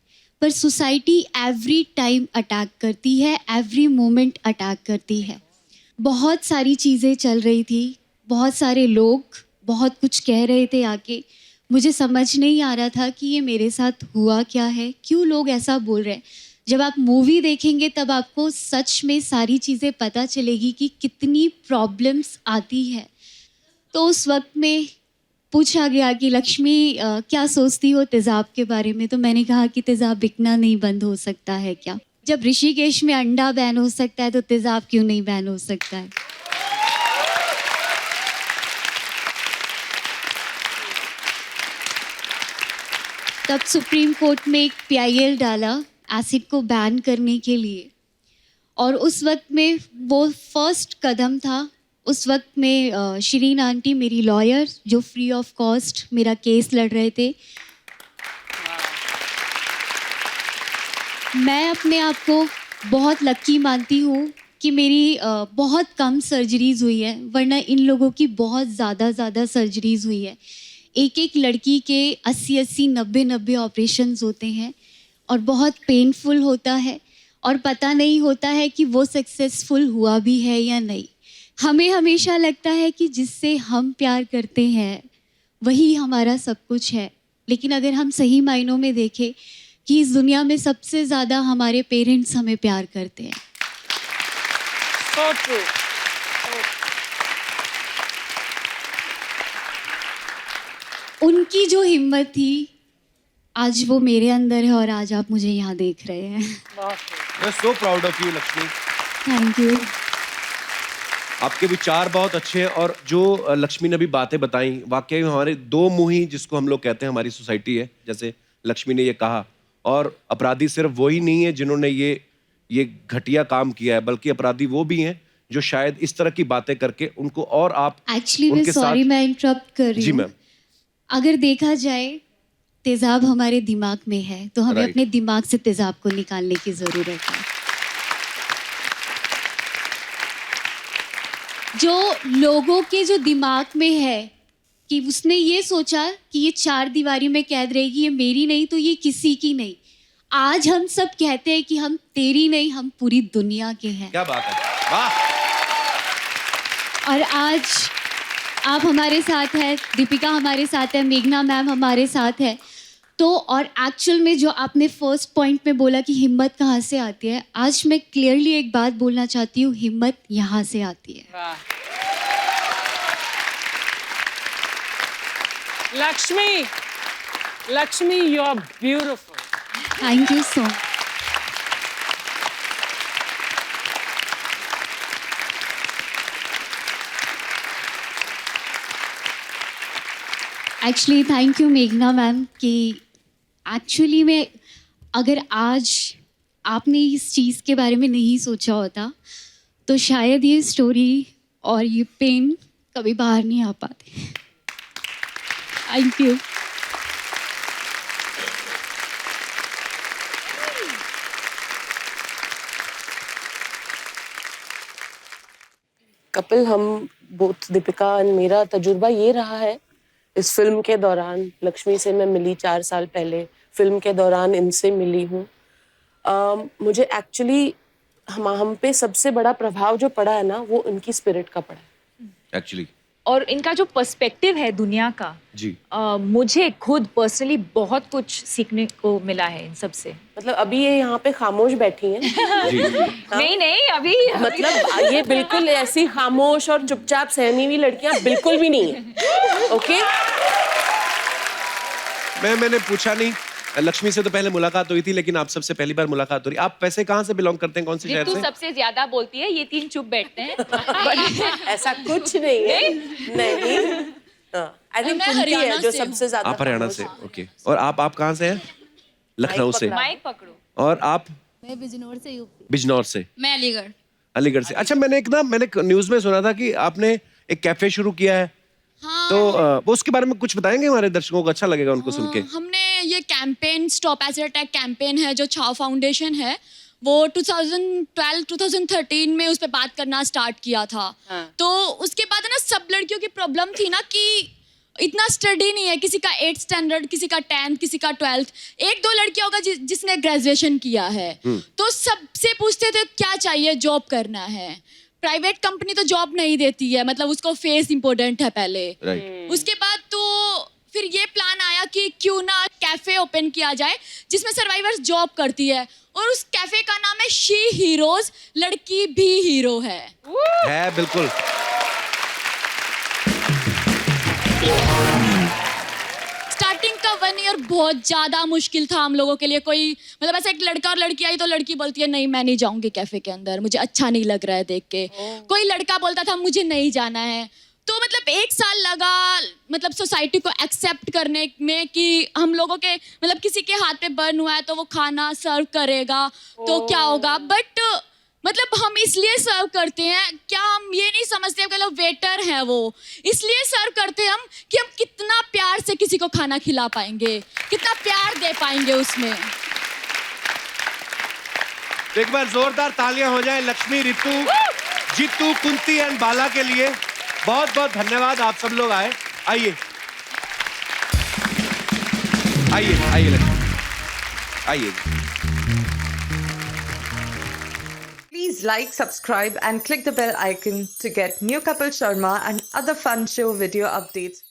पर सोसाइटी एवरी टाइम अटैक करती है, एवरी मोमेंट अटैक करती है. बहुत सारी चीज़ें चल रही थी, बहुत सारे लोग बहुत कुछ कह रहे थे आके. मुझे समझ नहीं आ रहा था कि ये मेरे साथ हुआ क्या है, क्यों लोग ऐसा बोल रहे हैं. जब आप मूवी देखेंगे तब आपको सच में सारी चीज़ें पता चलेगी कि कितनी प्रॉब्लम्स आती है. तो उस वक्त में पूछा गया कि लक्ष्मी क्या सोचती हो तेज़ाब के बारे में. तो मैंने कहा कि तेज़ाब बिकना नहीं बंद हो सकता है क्या. जब ऋषिकेश में अंडा बैन हो सकता है तो तेज़ाब क्यों नहीं बैन हो सकता है. तब सुप्रीम कोर्ट में एक PIL डाला एसिड को बैन करने के लिए. और उस वक्त में वो फर्स्ट कदम था. उस वक्त में शिरीन आंटी मेरी लॉयर जो फ्री ऑफ कॉस्ट मेरा केस लड़ रहे थे. मैं अपने आप को बहुत लकी मानती हूँ कि मेरी बहुत कम सर्जरीज़ हुई है, वरना इन लोगों की बहुत ज़्यादा सर्जरीज़ हुई है. एक लड़की के 80 90 ऑपरेशंस होते हैं और बहुत पेनफुल होता है और पता नहीं होता है कि वो सक्सेसफुल हुआ भी है या नहीं. हमें हमेशा लगता है कि जिससे हम प्यार करते हैं वही हमारा सब कुछ है. लेकिन अगर हम सही मायनों में देखें कि इस दुनिया में सबसे ज़्यादा हमारे पेरेंट्स हमें प्यार करते हैं. So true. उनकी जो हिम्मत थी आज वो मेरे अंदर है और आज आप मुझे यहाँ देख रहे हैं. मैं सो proud of you Lakshmi. Thank you. आपके विचार बहुत अच्छे हैं और जो लक्ष्मी ने भी बातें बताई वाकई में हमारे दो मुंही जिसको हम लोग कहते हैं हमारी सोसाइटी है, जैसे लक्ष्मी ने ये कहा. और अपराधी सिर्फ वही नहीं है जिन्होंने ये घटिया काम किया है, बल्कि अपराधी वो भी हैं जो शायद इस तरह की बातें करके उनको और आप एक्चुअली उनके सॉरी मैं इंटरप्ट कर रही जी हूँ. मैम. अगर देखा जाए तेज़ाब हमारे दिमाग में है तो हमें Right. अपने दिमाग से तेज़ाब को निकालने की ज़रूरत है. जो लोगों के जो दिमाग में है कि उसने ये सोचा कि ये 4 दीवारी में कैद रहेगी, ये मेरी नहीं तो ये किसी की नहीं. आज हम सब कहते हैं कि हम तेरी नहीं, हम पूरी दुनिया के हैं. क्या बात है, वाह. और आज आप हमारे साथ हैं, दीपिका हमारे साथ है, मेघना मैम हमारे साथ है. तो और एक्चुअल में जो आपने फर्स्ट पॉइंट में बोला कि हिम्मत कहाँ से आती है, आज मैं क्लियरली एक बात बोलना चाहती हूँ, हिम्मत यहाँ से आती है. वाह. Laxmi you are beautiful. Thank you so much. Actually thank you मेघना मैम कि एक्चुअली में अगर आज आपने इस चीज़ के बारे में नहीं सोचा होता तो शायद ये स्टोरी और ये पेन कभी बाहर नहीं आ पाते. Thank you. कपिल, हम बोथ दीपिका और मेरा तजुर्बा ये रहा है इस फिल्म के दौरान. लक्ष्मी से मैं मिली 4 साल पहले, फिल्म के दौरान इनसे मिली हूँ. मुझे एक्चुअली हम पे सबसे बड़ा प्रभाव जो पड़ा है ना वो इनकी स्पिरिट का पड़ा है एक्चुअली. और इनका जो पर्सपेक्टिव है दुनिया का जी. मुझे खुद पर्सनली बहुत कुछ सीखने को मिला है इन सब से. मतलब अभी ये यहाँ पे खामोश बैठी हैं. जी. नहीं अभी मतलब ये बिल्कुल ऐसी खामोश और चुपचाप सहमी हुई लड़कियां बिल्कुल भी नहीं है. ओके. मैंने पूछा नहीं, लक्ष्मी से तो पहले मुलाकात हुई थी लेकिन आप सबसे पहली बार मुलाकात हो रही. आप वैसे कहाँ से बिलोंग करते हैं, कौन से शहर रितु से? सबसे ज्यादा बोलती है, ये 3 चुप बैठते हैं. ऐसा कुछ नहीं है. नहीं. आई थिंक कुंती है जो सबसे ज्यादा. आप हरियाणा से, ओके. और आप कहाँ से हैं? लखनऊ से. माइक पकड़ो. और आप? मैं बिजनौर से. यूपी. बिजनौर से. मैं अलीगढ़. अलीगढ़ से। अच्छा, मैंने न्यूज में सुना था कि आपने एक कैफे शुरू किया है। हाँ, तो वो उसके बारे में कुछ बताएंगे हमारे दर्शकों को, अच्छा लगेगा उनको सुन के। हमने ये campaign stop acid attack campaign है जो छाव फाउंडेशन है, वो 2012-2013 में उस पर बात करना स्टार्ट किया था। तो उसके बाद है ना, सब लड़कियों की प्रॉब्लम थी ना कि इतना स्टडी नहीं है, किसी का 8th स्टैंडर्ड, किसी का 10th, किसी का 12th, 1-2 लड़कियां होगा जिसने ग्रेजुएशन किया है। तो सबसे पूछते थे क्या चाहिए, जॉब करना है। प्राइवेट कंपनी तो जॉब नहीं देती है, मतलब उसको फेस इंपॉर्टेंट है पहले। उसके बाद तो फिर ये प्लान आया कि क्यों ना कैफे ओपन किया जाए जिसमें सर्वाइवर्स जॉब करती है, और उस कैफे का नाम है शी हीरोज, लड़की भी हीरो है। बिल्कुल। स्टार्टिंग का 1 ईयर बहुत ज्यादा मुश्किल था हम लोगों के लिए। कोई मतलब ऐसा एक लड़का और लड़की आई तो लड़की बोलती है नहीं मैं नहीं जाऊंगी कैफे के अंदर, मुझे अच्छा नहीं लग रहा है देख के। कोई लड़का बोलता था मुझे नहीं जाना है। तो मतलब 1 साल लगा मतलब सोसाइटी को एक्सेप्ट करने में कि हम लोगों के मतलब किसी के हाथ पे बर्न हुआ है तो वो खाना सर्व करेगा तो क्या होगा। बट मतलब हम इसलिए सर्व करते हैं, क्या हम ये नहीं समझते कि लोग वेटर हैं, वो इसलिए सर्व करते हैं हम कि हम कितना प्यार से किसी को खाना खिला पाएंगे, कितना प्यार दे पाएंगे उसमें। एक बार जोरदार तालियां हो जाए लक्ष्मी, रितु, जीतू, कुंती एंड बाला के लिए। बहुत बहुत धन्यवाद, आप सब लोग आए। आइए आइए लक्ष्मी, आइए। Please like, subscribe and click the bell icon to get new Kapil Sharma and other fun show video updates.